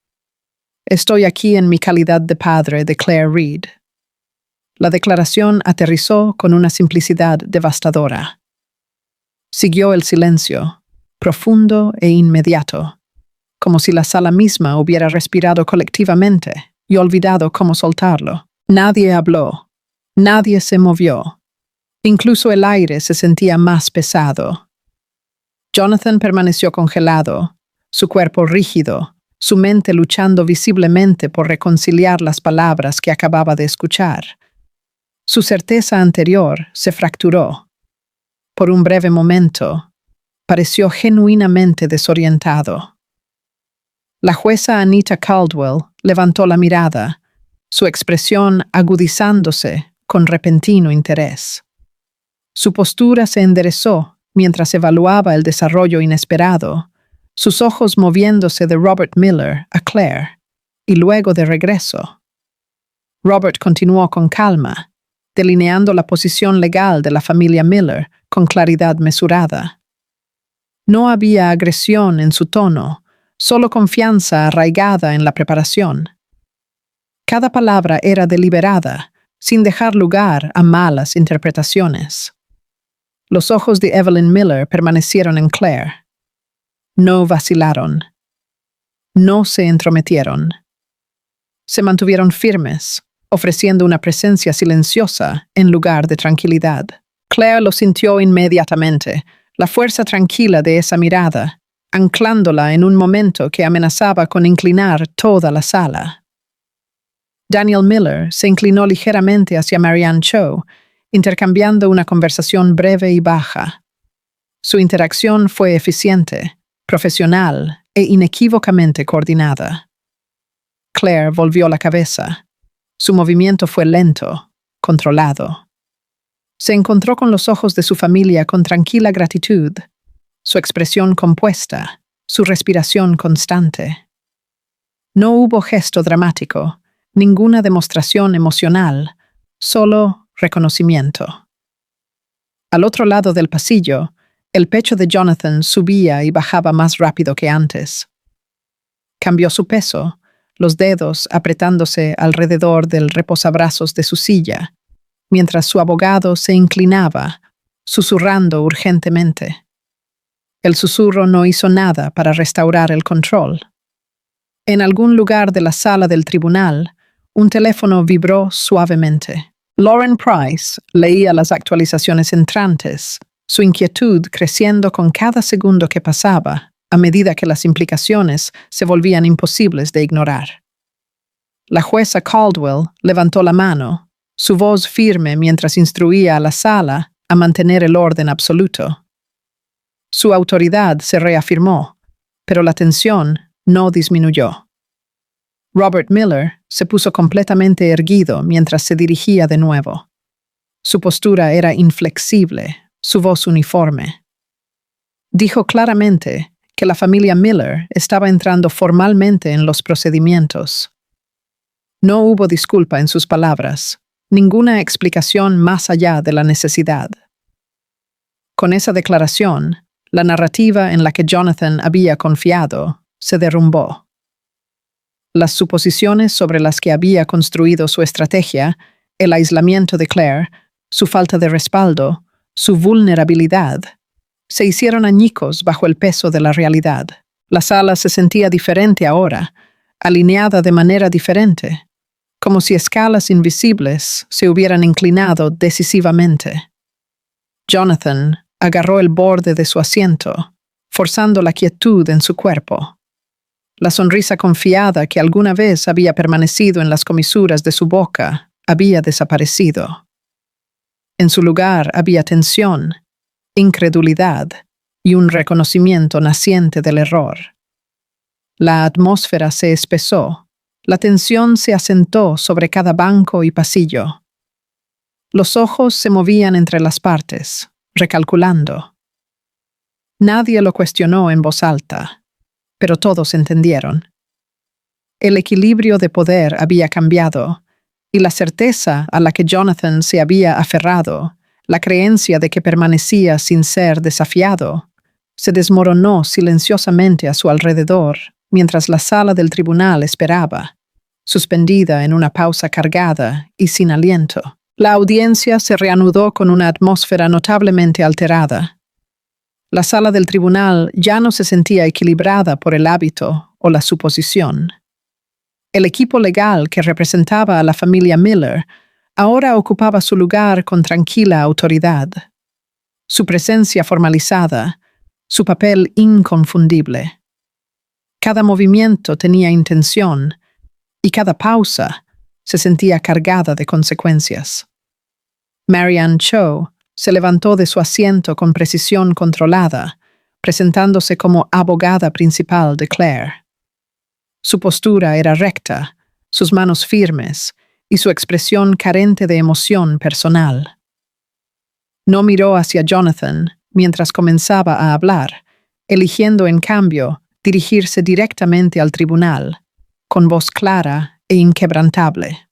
[SPEAKER 1] «Estoy aquí en mi calidad de padre de Claire Reed». La declaración aterrizó con una simplicidad devastadora. Siguió el silencio, profundo e inmediato, como si la sala misma hubiera respirado colectivamente y olvidado cómo soltarlo. Nadie habló, nadie se movió. Incluso el aire se sentía más pesado. Jonathan permaneció congelado, su cuerpo rígido, su mente luchando visiblemente por reconciliar las palabras que acababa de escuchar. Su certeza anterior se fracturó. Por un breve momento, pareció genuinamente desorientado. La jueza Anita Caldwell levantó la mirada, su expresión agudizándose con repentino interés. Su postura se enderezó mientras evaluaba el desarrollo inesperado, sus ojos moviéndose de Robert Miller a Claire y luego de regreso. Robert continuó con calma, delineando la posición legal de la familia Miller con claridad mesurada. No había agresión en su tono, solo confianza arraigada en la preparación. Cada palabra era deliberada, sin dejar lugar a malas interpretaciones. Los ojos de Evelyn Miller permanecieron en Claire. No vacilaron. No se entrometieron. Se mantuvieron firmes, ofreciendo una presencia silenciosa en lugar de tranquilidad. Claire lo sintió inmediatamente, la fuerza tranquila de esa mirada, anclándola en un momento que amenazaba con inclinar toda la sala. Daniel Miller se inclinó ligeramente hacia Marianne Cho, intercambiando una conversación breve y baja. Su interacción fue eficiente, profesional e inequívocamente coordinada. Claire volvió la cabeza. Su movimiento fue lento, controlado. Se encontró con los ojos de su familia con tranquila gratitud, su expresión compuesta, su respiración constante. No hubo gesto dramático, ninguna demostración emocional, solo reconocimiento. Al otro lado del pasillo, el pecho de Jonathan subía y bajaba más rápido que antes. Cambió su peso, los dedos apretándose alrededor del reposabrazos de su silla, mientras su abogado se inclinaba, susurrando urgentemente. El susurro no hizo nada para restaurar el control. En algún lugar de la sala del tribunal, un teléfono vibró suavemente. Lauren Price leía las actualizaciones entrantes, su inquietud creciendo con cada segundo que pasaba, a medida que las implicaciones se volvían imposibles de ignorar. La jueza Caldwell levantó la mano, su voz firme mientras instruía a la sala a mantener el orden absoluto. Su autoridad se reafirmó, pero la tensión no disminuyó. Robert Miller se puso completamente erguido mientras se dirigía de nuevo. Su postura era inflexible, su voz uniforme. Dijo claramente que la familia Miller estaba entrando formalmente en los procedimientos. No hubo disculpa en sus palabras, ninguna explicación más allá de la necesidad. Con esa declaración, la narrativa en la que Jonathan había confiado se derrumbó. Las suposiciones sobre las que había construido su estrategia, el aislamiento de Claire, su falta de respaldo, su vulnerabilidad, se hicieron añicos bajo el peso de la realidad. La sala se sentía diferente ahora, alineada de manera diferente, como si escalas invisibles se hubieran inclinado decisivamente. Jonathan agarró el borde de su asiento, forzando la quietud en su cuerpo. La sonrisa confiada que alguna vez había permanecido en las comisuras de su boca había desaparecido. En su lugar había tensión, incredulidad y un reconocimiento naciente del error. La atmósfera se espesó, la tensión se asentó sobre cada banco y pasillo. Los ojos se movían entre las partes, recalculando. Nadie lo cuestionó en voz alta, pero todos entendieron. El equilibrio de poder había cambiado, y la certeza a la que Jonathan se había aferrado, la creencia de que permanecía sin ser desafiado, se desmoronó silenciosamente a su alrededor mientras la sala del tribunal esperaba, suspendida en una pausa cargada y sin aliento. La audiencia se reanudó con una atmósfera notablemente alterada. La sala del tribunal ya no se sentía equilibrada por el hábito o la suposición. El equipo legal que representaba a la familia Miller ahora ocupaba su lugar con tranquila autoridad. Su presencia formalizada, su papel inconfundible. Cada movimiento tenía intención y cada pausa se sentía cargada de consecuencias. Marianne Cho se levantó de su asiento con precisión controlada, presentándose como abogada principal de Claire. Su postura era recta, sus manos firmes y su expresión carente de emoción personal. No miró hacia Jonathan mientras comenzaba a hablar, eligiendo en cambio dirigirse directamente al tribunal, con voz clara e inquebrantable.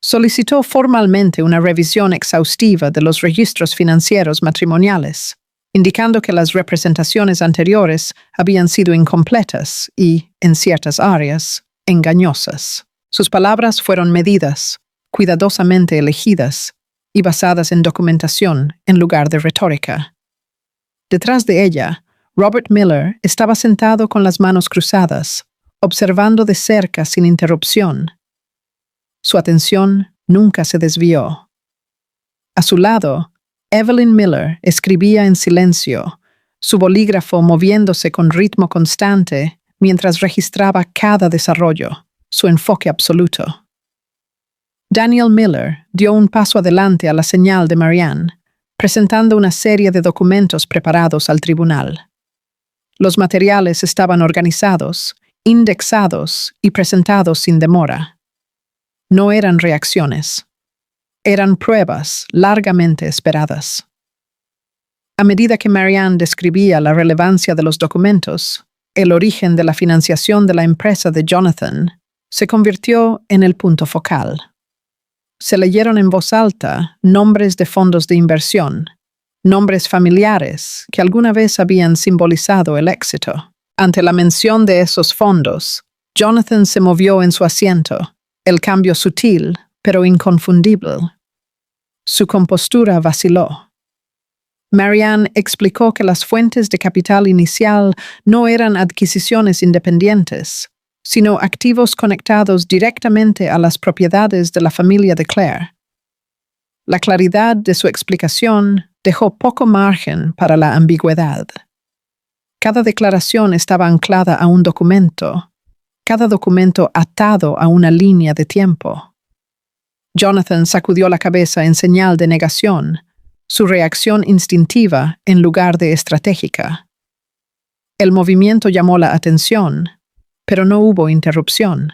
[SPEAKER 1] Solicitó formalmente una revisión exhaustiva de los registros financieros matrimoniales, indicando que las representaciones anteriores habían sido incompletas y, en ciertas áreas, engañosas. Sus palabras fueron medidas, cuidadosamente elegidas y basadas en documentación en lugar de retórica. Detrás de ella, Robert Miller estaba sentado con las manos cruzadas, observando de cerca sin interrupción. Su atención nunca se desvió. A su lado, Evelyn Miller escribía en silencio, su bolígrafo moviéndose con ritmo constante mientras registraba cada desarrollo, su enfoque absoluto. Daniel Miller dio un paso adelante a la señal de Marianne, presentando una serie de documentos preparados al tribunal. Los materiales estaban organizados, indexados y presentados sin demora. No eran reacciones. Eran pruebas largamente esperadas. A medida que Marianne describía la relevancia de los documentos, el origen de la financiación de la empresa de Jonathan se convirtió en el punto focal. Se leyeron en voz alta nombres de fondos de inversión, nombres familiares que alguna vez habían simbolizado el éxito. Ante la mención de esos fondos, Jonathan se movió en su asiento, el cambio sutil, pero inconfundible. Su compostura vaciló. Marianne explicó que las fuentes de capital inicial no eran adquisiciones independientes, sino activos conectados directamente a las propiedades de la familia de Claire. La claridad de su explicación dejó poco margen para la ambigüedad. Cada declaración estaba anclada a un documento, cada documento atado a una línea de tiempo. Jonathan sacudió la cabeza en señal de negación, su reacción instintiva en lugar de estratégica. El movimiento llamó la atención, pero no hubo interrupción.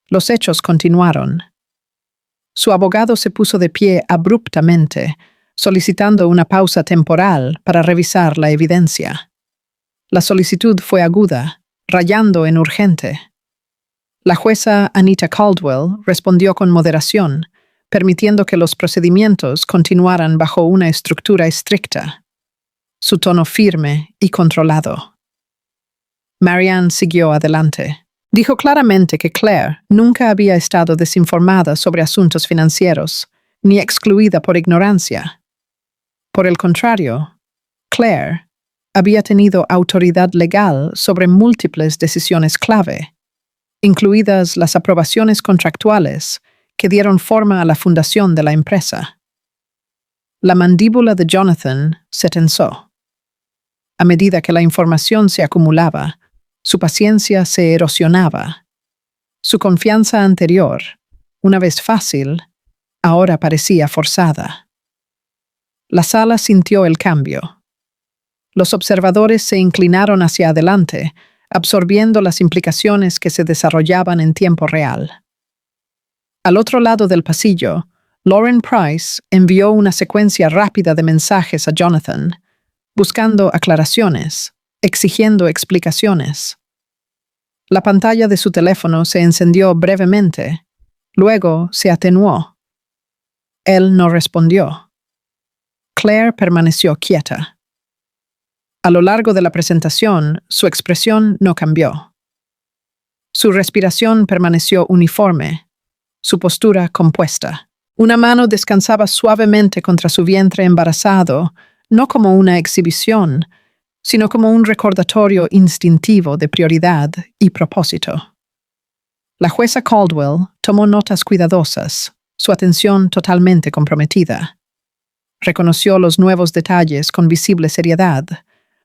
[SPEAKER 1] Los hechos continuaron. Su abogado se puso de pie abruptamente, solicitando una pausa temporal para revisar la evidencia. La solicitud fue aguda, rayando en urgente. La jueza Anita Caldwell respondió con moderación, permitiendo que los procedimientos continuaran bajo una estructura estricta. Su tono firme y controlado. Marianne siguió adelante. Dijo claramente que Claire nunca había estado desinformada sobre asuntos financieros, ni excluida por ignorancia. Por el contrario, Claire había tenido autoridad legal sobre múltiples decisiones clave, incluidas las aprobaciones contractuales que dieron forma a la fundación de la empresa. La mandíbula de Jonathan se tensó. A medida que la información se acumulaba, su paciencia se erosionaba. Su confianza anterior, una vez fácil, ahora parecía forzada. La sala sintió el cambio. Los observadores se inclinaron hacia adelante, absorbiendo las implicaciones que se desarrollaban en tiempo real. Al otro lado del pasillo, Lauren Price envió una secuencia rápida de mensajes a Jonathan, buscando aclaraciones, exigiendo explicaciones. La pantalla de su teléfono se encendió brevemente, luego se atenuó. Él no respondió. Claire permaneció quieta. A lo largo de la presentación, su expresión no cambió. Su respiración permaneció uniforme, su postura compuesta. Una mano descansaba suavemente contra su vientre embarazado, no como una exhibición, sino como un recordatorio instintivo de prioridad y propósito. La jueza Caldwell tomó notas cuidadosas, su atención totalmente comprometida. Reconoció los nuevos detalles con visible seriedad,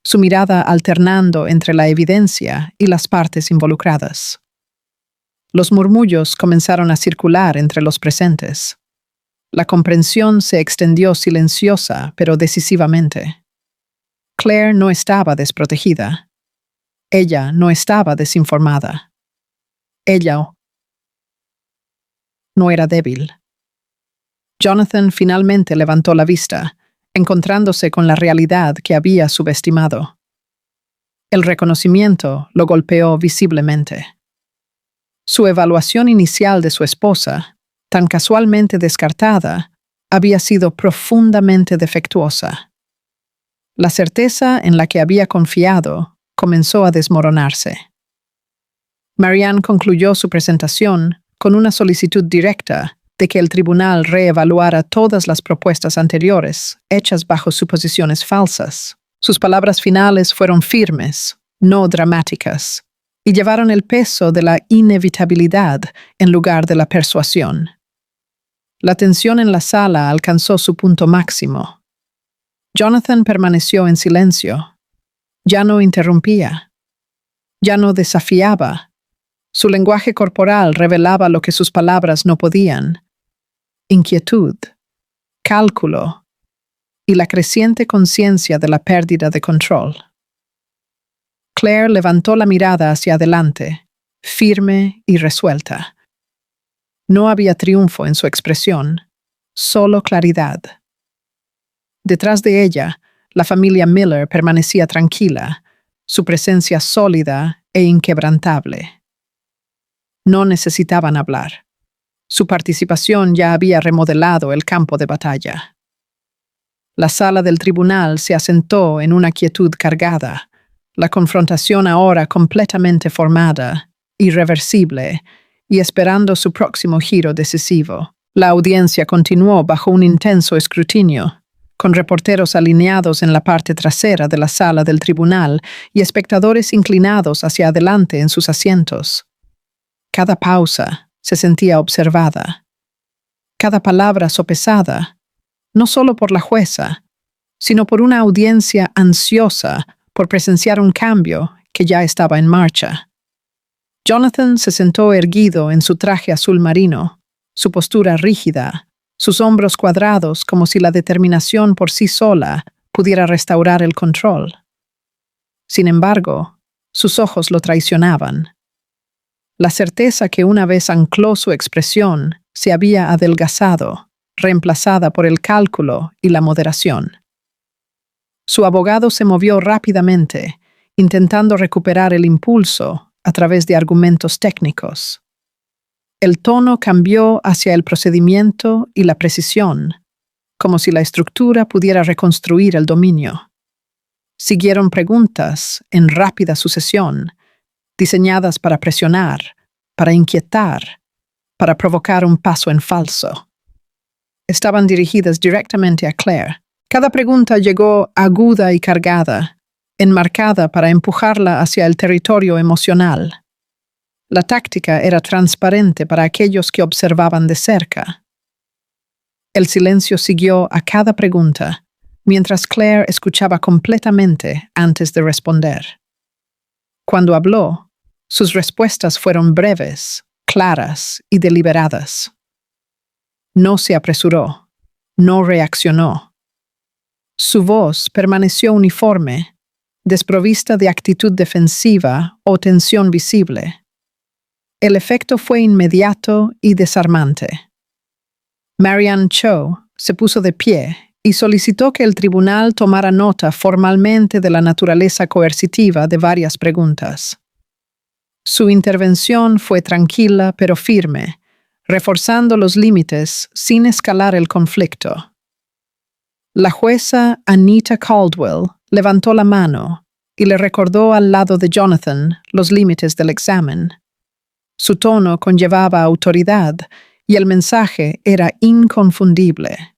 [SPEAKER 1] su mirada alternando entre la evidencia y las partes involucradas. Los murmullos comenzaron a circular entre los presentes. La comprensión se extendió silenciosa pero decisivamente. Claire no estaba desprotegida. Ella no estaba desinformada. Ella no era débil. Jonathan finalmente levantó la vista, encontrándose con la realidad que había subestimado. El reconocimiento lo golpeó visiblemente. Su evaluación inicial de su esposa, tan casualmente descartada, había sido profundamente defectuosa. La certeza en la que había confiado comenzó a desmoronarse. Marianne concluyó su presentación con una solicitud directa de que el tribunal reevaluara todas las propuestas anteriores, hechas bajo suposiciones falsas. Sus palabras finales fueron firmes, no dramáticas, y llevaron el peso de la inevitabilidad en lugar de la persuasión. La tensión en la sala alcanzó su punto máximo. Jonathan permaneció en silencio. Ya no interrumpía. Ya no desafiaba. Su lenguaje corporal revelaba lo que sus palabras no podían: inquietud, cálculo y la creciente conciencia de la pérdida de control. Claire levantó la mirada hacia adelante, firme y resuelta. No había triunfo en su expresión, solo claridad. Detrás de ella, la familia Miller permanecía tranquila, su presencia sólida e inquebrantable. No necesitaban hablar. Su participación ya había remodelado el campo de batalla. La sala del tribunal se asentó en una quietud cargada, la confrontación ahora completamente formada, irreversible, y esperando su próximo giro decisivo. La audiencia continuó bajo un intenso escrutinio, con reporteros alineados en la parte trasera de la sala del tribunal y espectadores inclinados hacia adelante en sus asientos. Cada pausa se sentía observada. Cada palabra sopesada, no solo por la jueza, sino por una audiencia ansiosa por presenciar un cambio que ya estaba en marcha. Jonathan se sentó erguido en su traje azul marino, su postura rígida, sus hombros cuadrados como si la determinación por sí sola pudiera restaurar el control. Sin embargo, sus ojos lo traicionaban. La certeza que una vez ancló su expresión se había adelgazado, reemplazada por el cálculo y la moderación. Su abogado se movió rápidamente, intentando recuperar el impulso a través de argumentos técnicos. El tono cambió hacia el procedimiento y la precisión, como si la estructura pudiera reconstruir el dominio. Siguieron preguntas en rápida sucesión, diseñadas para presionar, para inquietar, para provocar un paso en falso. Estaban dirigidas directamente a Claire. Cada pregunta llegó aguda y cargada, enmarcada para empujarla hacia el territorio emocional. La táctica era transparente para aquellos que observaban de cerca. El silencio siguió a cada pregunta, mientras Claire escuchaba completamente antes de responder. Cuando habló, sus respuestas fueron breves, claras y deliberadas. No se apresuró, no reaccionó. Su voz permaneció uniforme, desprovista de actitud defensiva o tensión visible. El efecto fue inmediato y desarmante. Marianne Cho se puso de pie y solicitó que el tribunal tomara nota formalmente de la naturaleza coercitiva de varias preguntas. Su intervención fue tranquila pero firme, reforzando los límites sin escalar el conflicto. La jueza Anita Caldwell levantó la mano y le recordó al lado de Jonathan los límites del examen. Su tono conllevaba autoridad y el mensaje era inconfundible.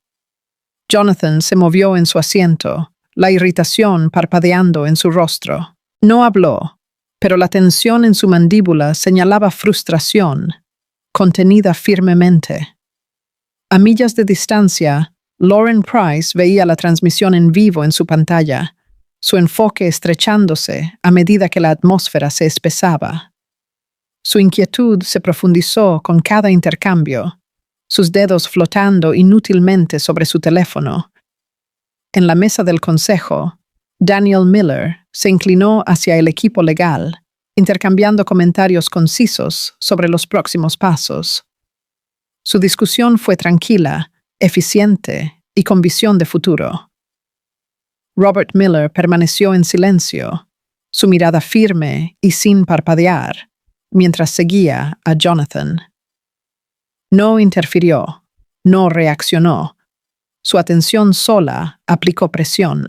[SPEAKER 1] Jonathan se movió en su asiento, la irritación parpadeando en su rostro. No habló, pero la tensión en su mandíbula señalaba frustración, contenida firmemente. A millas de distancia, Lauren Price veía la transmisión en vivo en su pantalla, su enfoque estrechándose a medida que la atmósfera se espesaba. Su inquietud se profundizó con cada intercambio, sus dedos flotando inútilmente sobre su teléfono. En la mesa del consejo, Daniel Miller se inclinó hacia el equipo legal, intercambiando comentarios concisos sobre los próximos pasos. Su discusión fue tranquila, eficiente y con visión de futuro. Robert Miller permaneció en silencio, su mirada firme y sin parpadear, mientras seguía a Jonathan. No interfirió, no reaccionó. Su atención sola aplicó presión.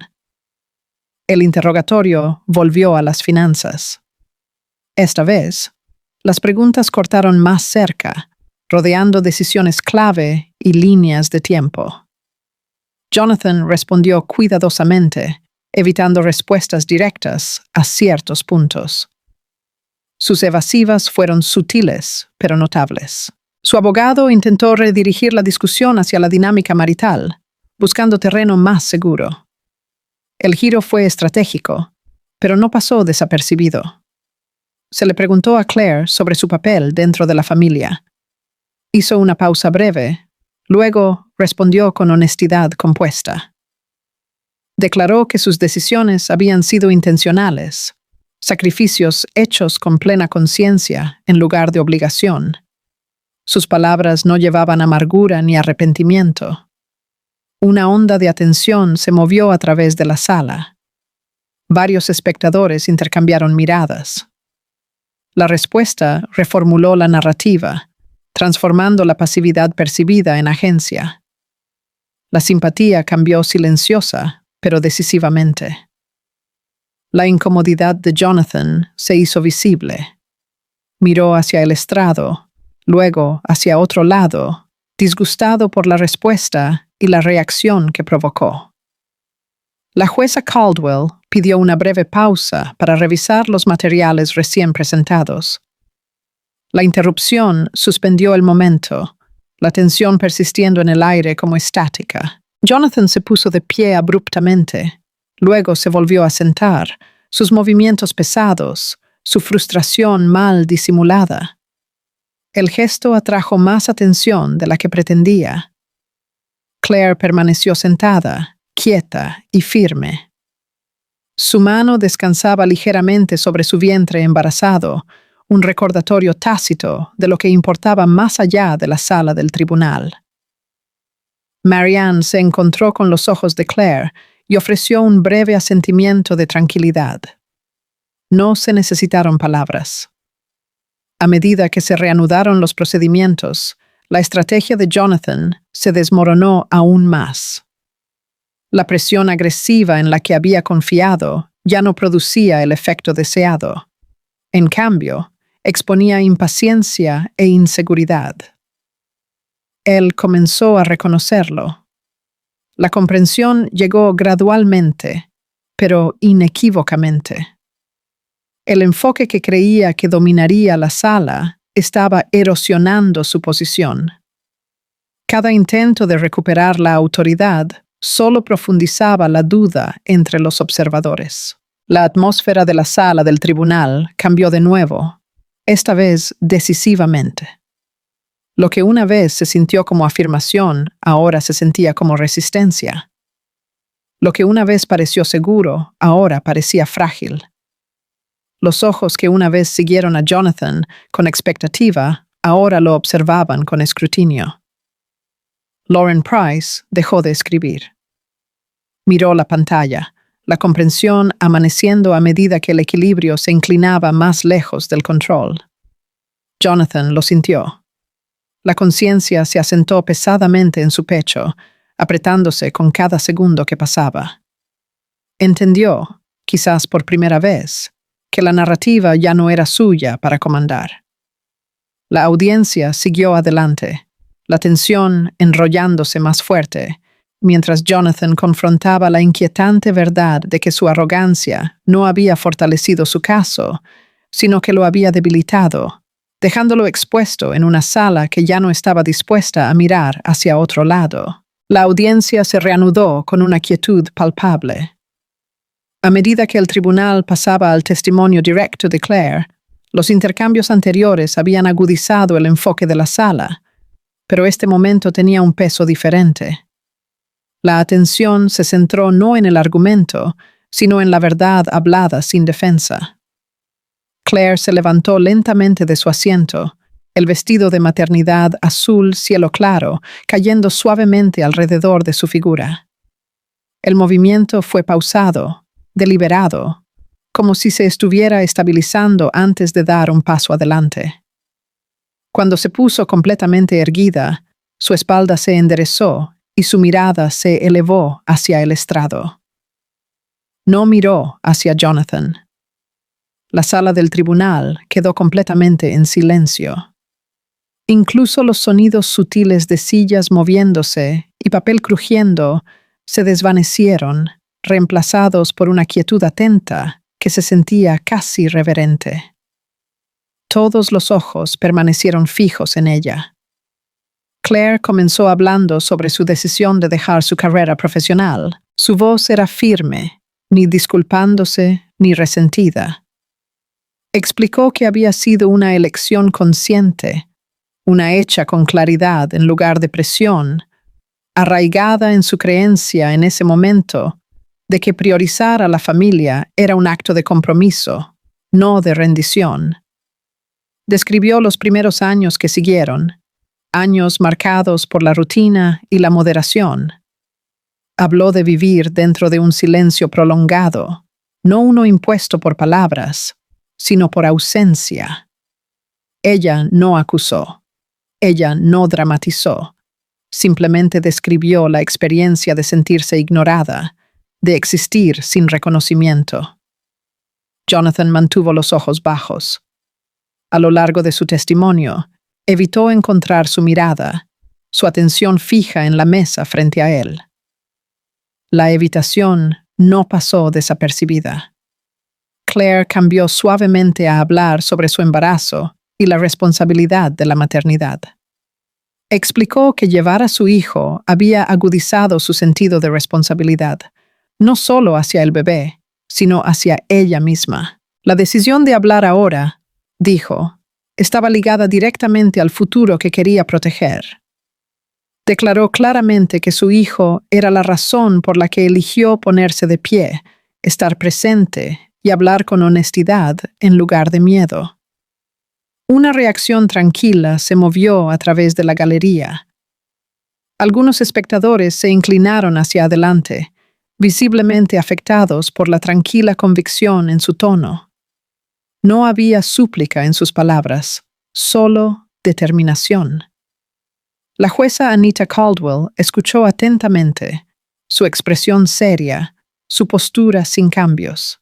[SPEAKER 1] El interrogatorio volvió a las finanzas. Esta vez, las preguntas cortaron más cerca, rodeando decisiones clave y líneas de tiempo. Jonathan respondió cuidadosamente, evitando respuestas directas a ciertos puntos. Sus evasivas fueron sutiles, pero notables. Su abogado intentó redirigir la discusión hacia la dinámica marital, buscando terreno más seguro. El giro fue estratégico, pero no pasó desapercibido. Se le preguntó a Claire sobre su papel dentro de la familia. Hizo una pausa breve, luego respondió con honestidad compuesta. Declaró que sus decisiones habían sido intencionales, sacrificios hechos con plena conciencia en lugar de obligación. Sus palabras no llevaban amargura ni arrepentimiento. Una onda de atención se movió a través de la sala. Varios espectadores intercambiaron miradas. La respuesta reformuló la narrativa, transformando la pasividad percibida en agencia. La simpatía cambió silenciosa, pero decisivamente. La incomodidad de Jonathan se hizo visible. Miró hacia el estrado, luego hacia otro lado, disgustado por la respuesta y la reacción que provocó. La jueza Caldwell pidió una breve pausa para revisar los materiales recién presentados. La interrupción suspendió el momento, la tensión persistiendo en el aire como estática. Jonathan se puso de pie abruptamente, luego se volvió a sentar, sus movimientos pesados, su frustración mal disimulada. El gesto atrajo más atención de la que pretendía. Claire permaneció sentada, quieta y firme. Su mano descansaba ligeramente sobre su vientre embarazado, un recordatorio tácito de lo que importaba más allá de la sala del tribunal. Marianne se encontró con los ojos de Claire y ofreció un breve asentimiento de tranquilidad. No se necesitaron palabras. A medida que se reanudaron los procedimientos, la estrategia de Jonathan se desmoronó aún más. La presión agresiva en la que había confiado ya no producía el efecto deseado. En cambio, exponía impaciencia e inseguridad. Él comenzó a reconocerlo. La comprensión llegó gradualmente, pero inequívocamente. El enfoque que creía que dominaría la sala estaba erosionando su posición. Cada intento de recuperar la autoridad solo profundizaba la duda entre los observadores. La atmósfera de la sala del tribunal cambió de nuevo, esta vez decisivamente. Lo que una vez se sintió como afirmación, ahora se sentía como resistencia. Lo que una vez pareció seguro, ahora parecía frágil. Los ojos que una vez siguieron a Jonathan con expectativa, ahora lo observaban con escrutinio. Lauren Price dejó de escribir. Miró la pantalla, la comprensión amaneciendo a medida que el equilibrio se inclinaba más lejos del control. Jonathan lo sintió. La conciencia se asentó pesadamente en su pecho, apretándose con cada segundo que pasaba. Entendió, quizás por primera vez, que la narrativa ya no era suya para comandar. La audiencia siguió adelante, la tensión enrollándose más fuerte, mientras Jonathan confrontaba la inquietante verdad de que su arrogancia no había fortalecido su caso, sino que lo había debilitado, dejándolo expuesto en una sala que ya no estaba dispuesta a mirar hacia otro lado. La audiencia se reanudó con una quietud palpable. A medida que el tribunal pasaba al testimonio directo de Claire, los intercambios anteriores habían agudizado el enfoque de la sala, pero este momento tenía un peso diferente. La atención se centró no en el argumento, sino en la verdad hablada sin defensa. Claire se levantó lentamente de su asiento, el vestido de maternidad azul cielo claro cayendo suavemente alrededor de su figura. El movimiento fue pausado, deliberado, como si se estuviera estabilizando antes de dar un paso adelante. Cuando se puso completamente erguida, su espalda se enderezó y su mirada se elevó hacia el estrado. No miró hacia Jonathan. La sala del tribunal quedó completamente en silencio. Incluso los sonidos sutiles de sillas moviéndose y papel crujiendo se desvanecieron, reemplazados por una quietud atenta que se sentía casi reverente. Todos los ojos permanecieron fijos en ella. Claire comenzó hablando sobre su decisión de dejar su carrera profesional. Su voz era firme, ni disculpándose ni resentida. Explicó que había sido una elección consciente, una hecha con claridad en lugar de presión, arraigada en su creencia en ese momento de que priorizar a la familia era un acto de compromiso, no de rendición. Describió los primeros años que siguieron, años marcados por la rutina y la moderación. Habló de vivir dentro de un silencio prolongado, no uno impuesto por palabras, sino por ausencia. Ella no acusó, ella no dramatizó, simplemente describió la experiencia de sentirse ignorada, de existir sin reconocimiento. Jonathan mantuvo los ojos bajos. A lo largo de su testimonio, evitó encontrar su mirada, su atención fija en la mesa frente a él. La evitación no pasó desapercibida. Claire cambió suavemente a hablar sobre su embarazo y la responsabilidad de la maternidad. Explicó que llevar a su hijo había agudizado su sentido de responsabilidad, no solo hacia el bebé, sino hacia ella misma. La decisión de hablar ahora, dijo, estaba ligada directamente al futuro que quería proteger. Declaró claramente que su hijo era la razón por la que eligió ponerse de pie, estar presente y hablar con honestidad en lugar de miedo. Una reacción tranquila se movió a través de la galería. Algunos espectadores se inclinaron hacia adelante, visiblemente afectados por la tranquila convicción en su tono. No había súplica en sus palabras, solo determinación. La jueza Anita Caldwell escuchó atentamente, su expresión seria, su postura sin cambios.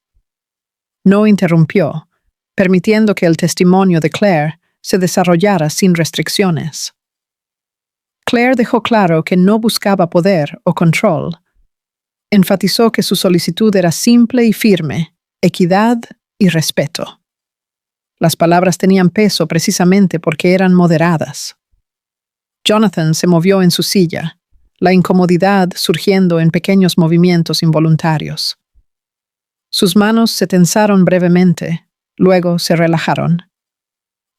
[SPEAKER 1] No interrumpió, permitiendo que el testimonio de Claire se desarrollara sin restricciones. Claire dejó claro que no buscaba poder o control. Enfatizó que su solicitud era simple y firme, equidad y respeto. Las palabras tenían peso precisamente porque eran moderadas. Jonathan se movió en su silla, la incomodidad surgiendo en pequeños movimientos involuntarios. Sus manos se tensaron brevemente, luego se relajaron.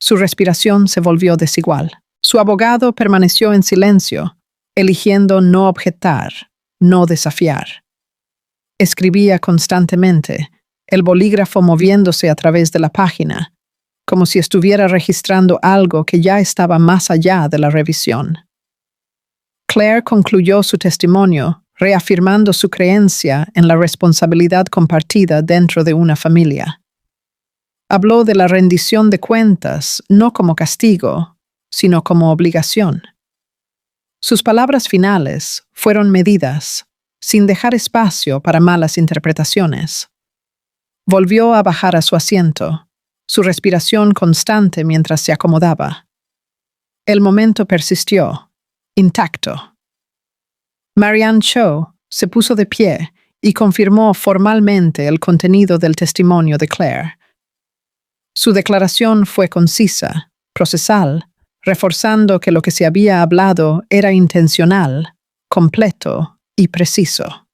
[SPEAKER 1] Su respiración se volvió desigual. Su abogado permaneció en silencio, eligiendo no objetar, no desafiar. Escribía constantemente, el bolígrafo moviéndose a través de la página, como si estuviera registrando algo que ya estaba más allá de la revisión. Claire concluyó su testimonio, reafirmando su creencia en la responsabilidad compartida dentro de una familia. Habló de la rendición de cuentas no como castigo, sino como obligación. Sus palabras finales fueron medidas, sin dejar espacio para malas interpretaciones. Volvió a bajar a su asiento, su respiración constante mientras se acomodaba. El momento persistió, intacto. Marianne Cho se puso de pie y confirmó formalmente el contenido del testimonio de Claire. Su declaración fue concisa, procesal, reforzando que lo que se había hablado era intencional, completo y preciso.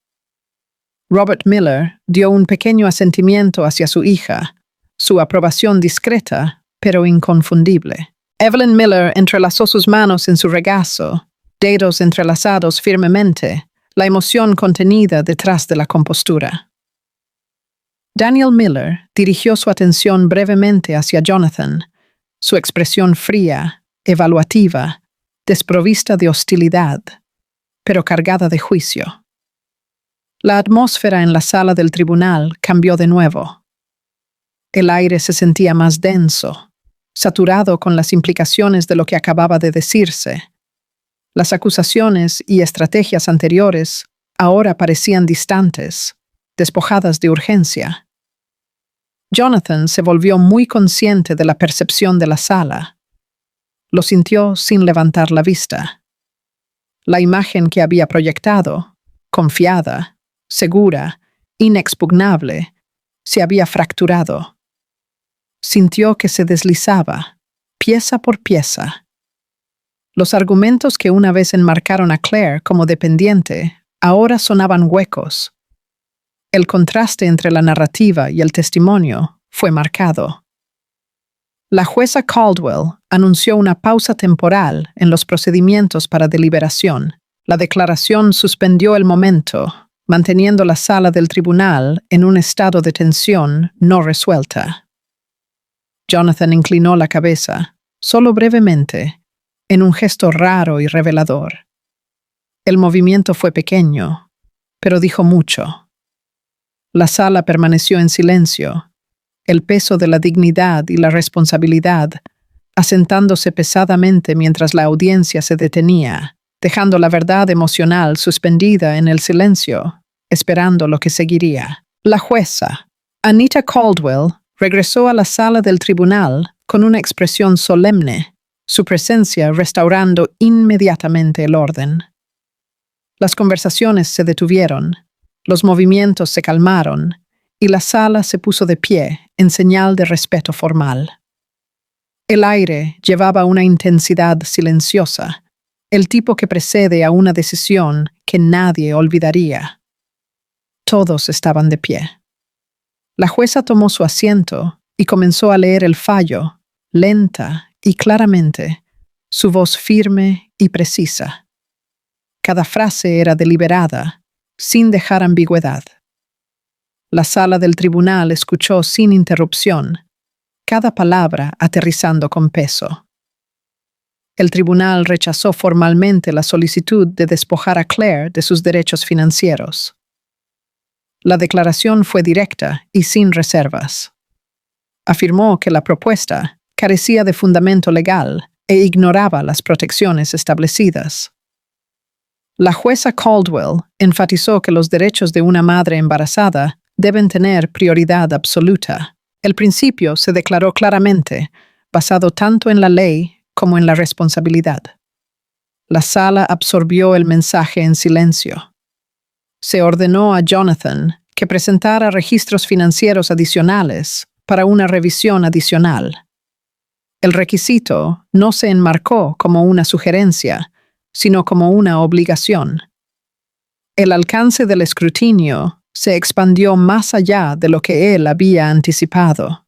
[SPEAKER 1] Robert Miller dio un pequeño asentimiento hacia su hija, su aprobación discreta, pero inconfundible. Evelyn Miller entrelazó sus manos en su regazo, dedos entrelazados firmemente, la emoción contenida detrás de la compostura. Daniel Miller dirigió su atención brevemente hacia Jonathan, su expresión fría, evaluativa, desprovista de hostilidad, pero cargada de juicio. La atmósfera en la sala del tribunal cambió de nuevo. El aire se sentía más denso, saturado con las implicaciones de lo que acababa de decirse. Las acusaciones y estrategias anteriores ahora parecían distantes, despojadas de urgencia. Jonathan se volvió muy consciente de la percepción de la sala. Lo sintió sin levantar la vista. La imagen que había proyectado, confiada, segura, inexpugnable, se había fracturado. Sintió que se deslizaba, pieza por pieza. Los argumentos que una vez enmarcaron a Claire como dependiente ahora sonaban huecos. El contraste entre la narrativa y el testimonio fue marcado. La jueza Caldwell anunció una pausa temporal en los procedimientos para deliberación. La declaración suspendió el momento, manteniendo la sala del tribunal en un estado de tensión no resuelta. Jonathan inclinó la cabeza, solo brevemente, en un gesto raro y revelador. El movimiento fue pequeño, pero dijo mucho. La sala permaneció en silencio, el peso de la dignidad y la responsabilidad asentándose pesadamente mientras la audiencia se detenía, dejando la verdad emocional suspendida en el silencio, esperando lo que seguiría. La jueza, Anita Caldwell, regresó a la sala del tribunal con una expresión solemne, su presencia restaurando inmediatamente el orden. Las conversaciones se detuvieron, los movimientos se calmaron, y la sala se puso de pie en señal de respeto formal. El aire llevaba una intensidad silenciosa, el tipo que precede a una decisión que nadie olvidaría. Todos estaban de pie. La jueza tomó su asiento y comenzó a leer el fallo, lenta y claramente, su voz firme y precisa. Cada frase era deliberada, sin dejar ambigüedad. La sala del tribunal escuchó sin interrupción, cada palabra aterrizando con peso. El tribunal rechazó formalmente la solicitud de despojar a Claire de sus derechos financieros. La declaración fue directa y sin reservas. Afirmó que la propuesta carecía de fundamento legal e ignoraba las protecciones establecidas. La jueza Caldwell enfatizó que los derechos de una madre embarazada deben tener prioridad absoluta. El principio se declaró claramente, basado tanto en la ley como en la responsabilidad. La sala absorbió el mensaje en silencio. Se ordenó a Jonathan que presentara registros financieros adicionales para una revisión adicional. El requisito no se enmarcó como una sugerencia, sino como una obligación. El alcance del escrutinio se expandió más allá de lo que él había anticipado.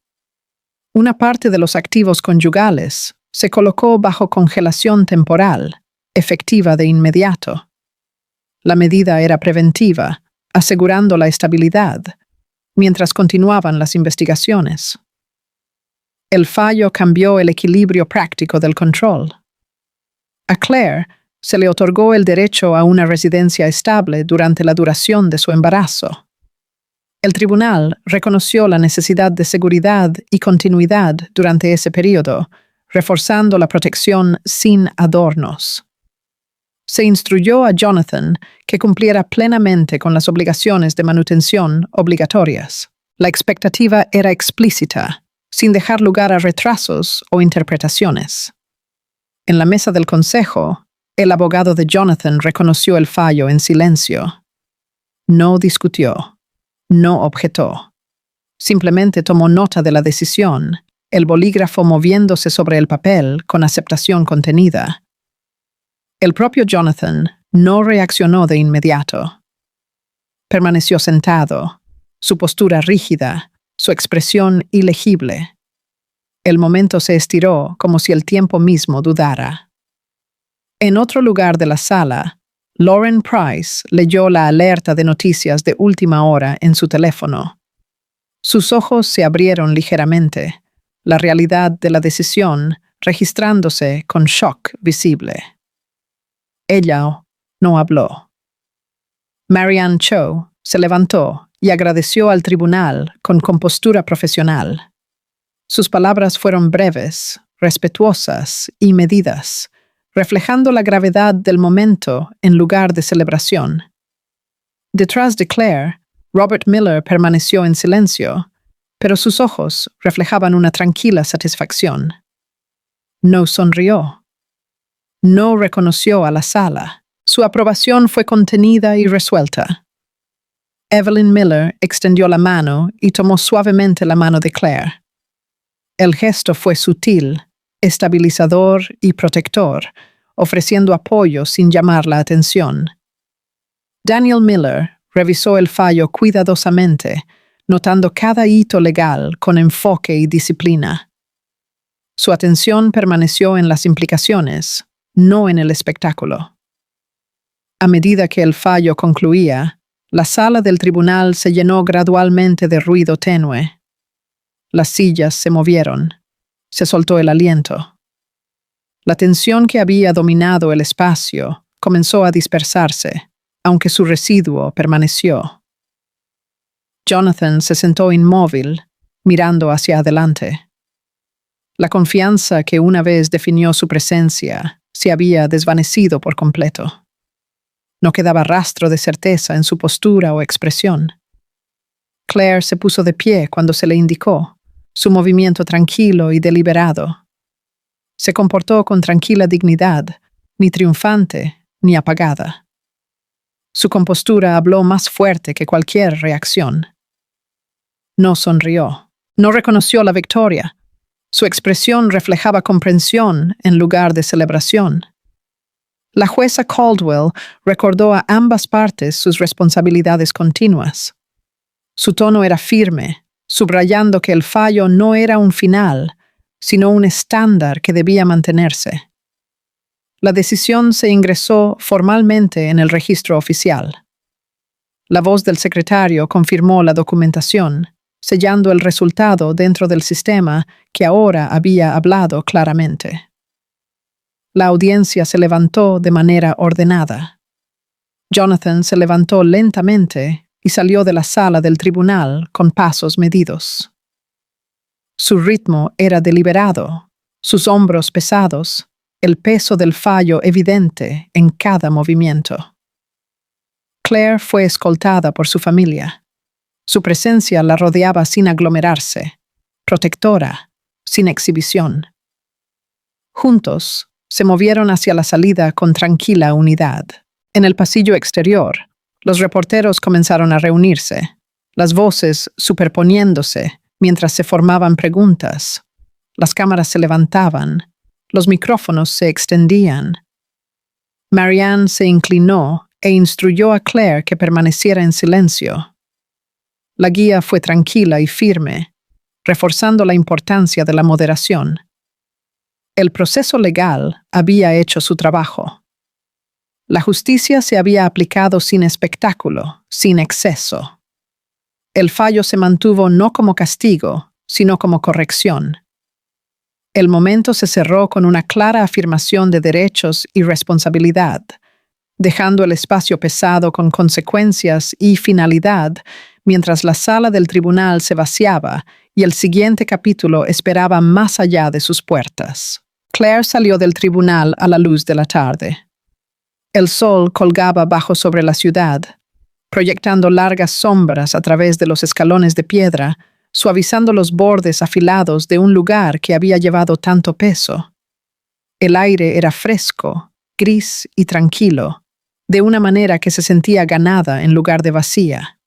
[SPEAKER 1] Una parte de los activos conyugales se colocó bajo congelación temporal, efectiva de inmediato. La medida era preventiva, asegurando la estabilidad, mientras continuaban las investigaciones. El fallo cambió el equilibrio práctico del control. A Claire se le otorgó el derecho a una residencia estable durante la duración de su embarazo. El tribunal reconoció la necesidad de seguridad y continuidad durante ese periodo, reforzando la protección sin adornos. Se instruyó a Jonathan que cumpliera plenamente con las obligaciones de manutención obligatorias. La expectativa era explícita, sin dejar lugar a retrasos o interpretaciones. En la mesa del consejo, el abogado de Jonathan reconoció el fallo en silencio. No discutió, no objetó. Simplemente tomó nota de la decisión, el bolígrafo moviéndose sobre el papel con aceptación contenida. El propio Jonathan no reaccionó de inmediato. Permaneció sentado, su postura rígida, su expresión ilegible. El momento se estiró como si el tiempo mismo dudara. En otro lugar de la sala, Lauren Price leyó la alerta de noticias de última hora en su teléfono. Sus ojos se abrieron ligeramente, la realidad de la decisión registrándose con shock visible. Ella no habló. Marianne Cho se levantó y agradeció al tribunal con compostura profesional. Sus palabras fueron breves, respetuosas y medidas, reflejando la gravedad del momento en lugar de celebración. Detrás de Claire, Robert Miller permaneció en silencio, pero sus ojos reflejaban una tranquila satisfacción. No sonrió. No reconoció a la sala. Su aprobación fue contenida y resuelta. Evelyn Miller extendió la mano y tomó suavemente la mano de Claire. El gesto fue sutil, estabilizador y protector, ofreciendo apoyo sin llamar la atención. Daniel Miller revisó el fallo cuidadosamente, notando cada hito legal con enfoque y disciplina. Su atención permaneció en las implicaciones, no en el espectáculo. A medida que el fallo concluía, la sala del tribunal se llenó gradualmente de ruido tenue. Las sillas se movieron. Se soltó el aliento. La tensión que había dominado el espacio comenzó a dispersarse, aunque su residuo permaneció. Jonathan se sentó inmóvil, mirando hacia adelante. La confianza que una vez definió su presencia se había desvanecido por completo. No quedaba rastro de certeza en su postura o expresión. Claire se puso de pie cuando se le indicó, su movimiento tranquilo y deliberado. Se comportó con tranquila dignidad, ni triunfante ni apagada. Su compostura habló más fuerte que cualquier reacción. No sonrió, no reconoció la victoria. Su expresión reflejaba comprensión en lugar de celebración. La jueza Caldwell recordó a ambas partes sus responsabilidades continuas. Su tono era firme, subrayando que el fallo no era un final, sino un estándar que debía mantenerse. La decisión se ingresó formalmente en el registro oficial. La voz del secretario confirmó la documentación, sellando el resultado dentro del sistema que ahora había hablado claramente. La audiencia se levantó de manera ordenada. Jonathan se levantó lentamente y salió de la sala del tribunal con pasos medidos. Su ritmo era deliberado, sus hombros pesados, el peso del fallo evidente en cada movimiento. Claire fue escoltada por su familia. Su presencia la rodeaba sin aglomerarse, protectora, sin exhibición. Juntos, se movieron hacia la salida con tranquila unidad. En el pasillo exterior, los reporteros comenzaron a reunirse, las voces superponiéndose mientras se formaban preguntas. Las cámaras se levantaban, los micrófonos se extendían. Marianne se inclinó e instruyó a Claire que permaneciera en silencio. La guía fue tranquila y firme, reforzando la importancia de la moderación. El proceso legal había hecho su trabajo. La justicia se había aplicado sin espectáculo, sin exceso. El fallo se mantuvo no como castigo, sino como corrección. El momento se cerró con una clara afirmación de derechos y responsabilidad, dejando el espacio pesado con consecuencias y finalidad, mientras la sala del tribunal se vaciaba y el siguiente capítulo esperaba más allá de sus puertas. Claire salió del tribunal a la luz de la tarde. El sol colgaba bajo sobre la ciudad, proyectando largas sombras a través de los escalones de piedra, suavizando los bordes afilados de un lugar que había llevado tanto peso. El aire era fresco, gris y tranquilo, de una manera que se sentía ganada en lugar de vacía.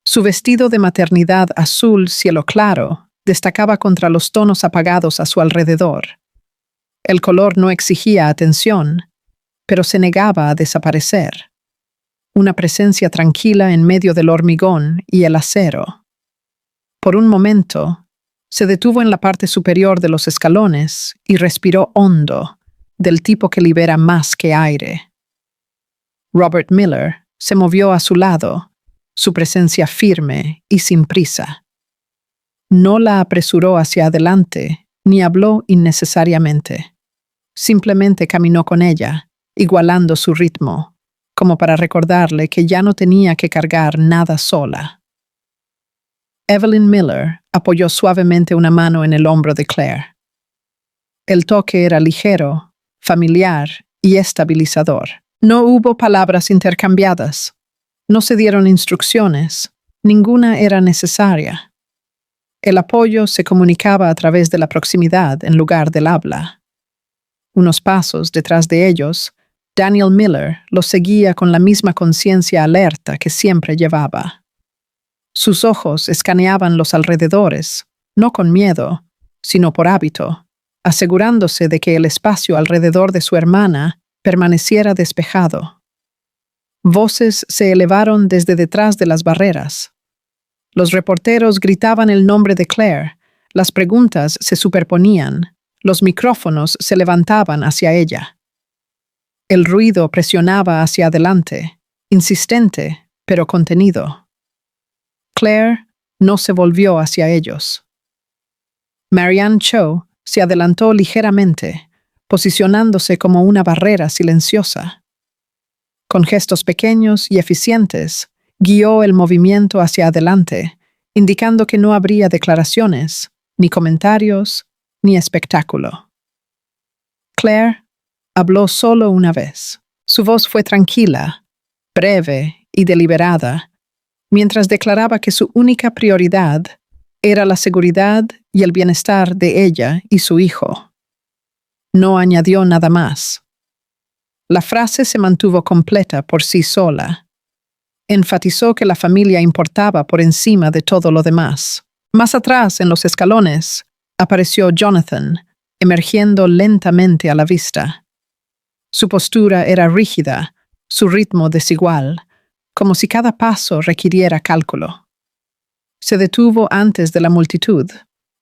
[SPEAKER 1] Su vestido de maternidad azul cielo claro destacaba contra los tonos apagados a su alrededor. El color no exigía atención, pero se negaba a desaparecer. Una presencia tranquila en medio del hormigón y el acero. Por un momento, se detuvo en la parte superior de los escalones y respiró hondo, del tipo que libera más que aire. Robert Miller se movió a su lado, su presencia firme y sin prisa. No la apresuró hacia adelante, ni habló innecesariamente. Simplemente caminó con ella, igualando su ritmo, como para recordarle que ya no tenía que cargar nada sola. Evelyn Miller Apoyó suavemente una mano en el hombro de Claire. El toque era ligero, familiar y estabilizador. No hubo palabras intercambiadas. No se dieron instrucciones. Ninguna era necesaria. El apoyo se comunicaba a través de la proximidad en lugar del habla. Unos pasos detrás de ellos, Daniel Miller los seguía con la misma conciencia alerta que siempre llevaba. Sus ojos escaneaban los alrededores, no con miedo, sino por hábito, asegurándose de que el espacio alrededor de su hermana permaneciera despejado. Voces se elevaron desde detrás de las barreras. Los reporteros gritaban el nombre de Claire, las preguntas se superponían, los micrófonos se levantaban hacia ella. El ruido presionaba hacia adelante, insistente, pero contenido. Claire no se volvió hacia ellos. Marianne Cho se adelantó ligeramente, posicionándose como una barrera silenciosa. Con gestos pequeños y eficientes, guió el movimiento hacia adelante, indicando que no habría declaraciones, ni comentarios, ni espectáculo. Claire habló solo una vez. Su voz fue tranquila, breve y deliberada, mientras declaraba que su única prioridad era la seguridad y el bienestar de ella y su hijo. No añadió nada más. La frase se mantuvo completa por sí sola. Enfatizó que la familia importaba por encima de todo lo demás. Más atrás, en los escalones, apareció Jonathan, emergiendo lentamente a la vista. Su postura era rígida, su ritmo desigual, como si cada paso requiriera cálculo. Se detuvo antes de la multitud,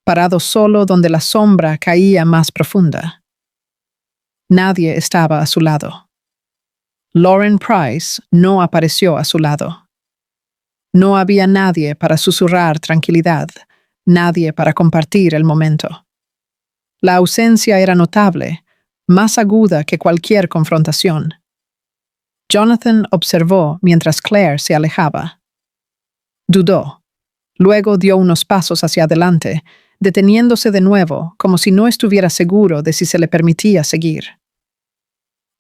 [SPEAKER 1] parado solo donde la sombra caía más profunda. Nadie estaba a su lado. Lauren Price no apareció a su lado. No había nadie para susurrar tranquilidad, nadie para compartir el momento. La ausencia era notable, más aguda que cualquier confrontación. Jonathan observó mientras Claire se alejaba. Dudó. Luego dio unos pasos hacia adelante, deteniéndose de nuevo, como si no estuviera seguro de si se le permitía seguir.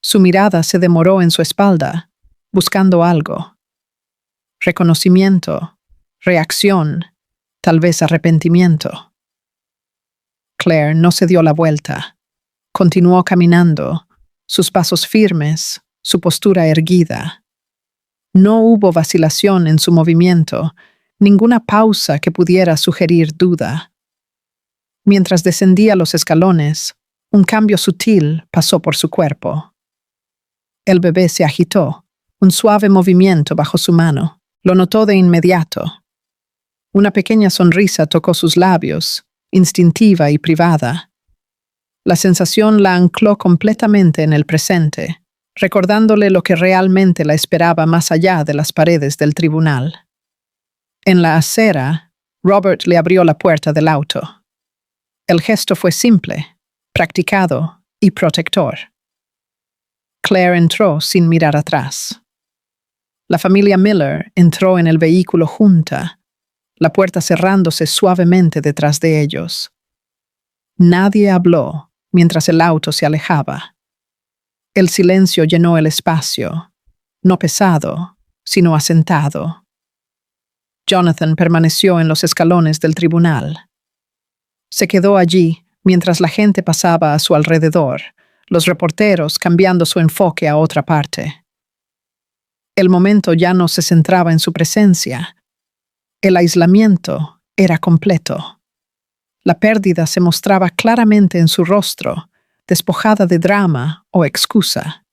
[SPEAKER 1] Su mirada se demoró en su espalda, buscando algo. Reconocimiento, reacción, tal vez arrepentimiento. Claire no se dio la vuelta. Continuó caminando, sus pasos firmes, su postura erguida. No hubo vacilación en su movimiento, ninguna pausa que pudiera sugerir duda. Mientras descendía los escalones, un cambio sutil pasó por su cuerpo. El bebé se agitó, un suave movimiento bajo su mano. Lo notó de inmediato. Una pequeña sonrisa tocó sus labios, instintiva y privada. La sensación la ancló completamente en el presente, recordándole lo que realmente la esperaba más allá de las paredes del tribunal. En la acera, Robert le abrió la puerta del auto. El gesto fue simple, practicado y protector. Claire entró sin mirar atrás. La familia Miller entró en el vehículo junta, la puerta cerrándose suavemente detrás de ellos. Nadie habló mientras el auto se alejaba. El silencio llenó el espacio, no pesado, sino asentado. Jonathan permaneció en los escalones del tribunal. Se quedó allí mientras la gente pasaba a su alrededor, los reporteros cambiando su enfoque a otra parte. El momento ya no se centraba en su presencia. El aislamiento era completo. La pérdida se mostraba claramente en su rostro, despojada de drama o excusa.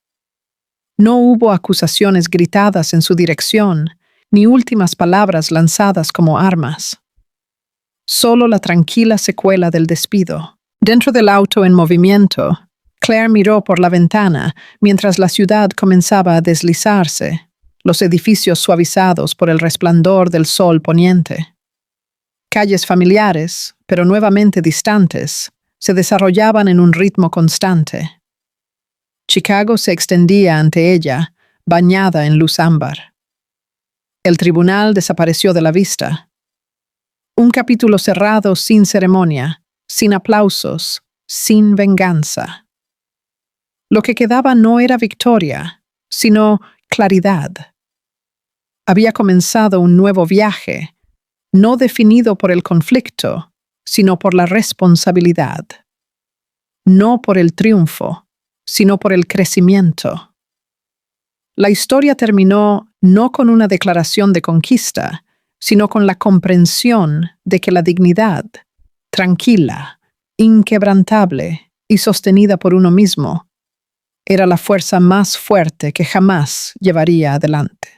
[SPEAKER 1] No hubo acusaciones gritadas en su dirección, ni últimas palabras lanzadas como armas. Solo la tranquila secuela del despido. Dentro del auto en movimiento, Claire miró por la ventana mientras la ciudad comenzaba a deslizarse, los edificios suavizados por el resplandor del sol poniente. Calles familiares, pero nuevamente distantes, se desarrollaban en un ritmo constante. Chicago se extendía ante ella, bañada en luz ámbar. El tribunal desapareció de la vista. Un capítulo cerrado sin ceremonia, sin aplausos, sin venganza. Lo que quedaba no era victoria, sino claridad. Había comenzado un nuevo viaje, no definido por el conflicto, sino por la responsabilidad. No por el triunfo, sino por el crecimiento. La historia terminó no con una declaración de conquista, sino con la comprensión de que la dignidad, tranquila, inquebrantable y sostenida por uno mismo, era la fuerza más fuerte que jamás llevaría adelante.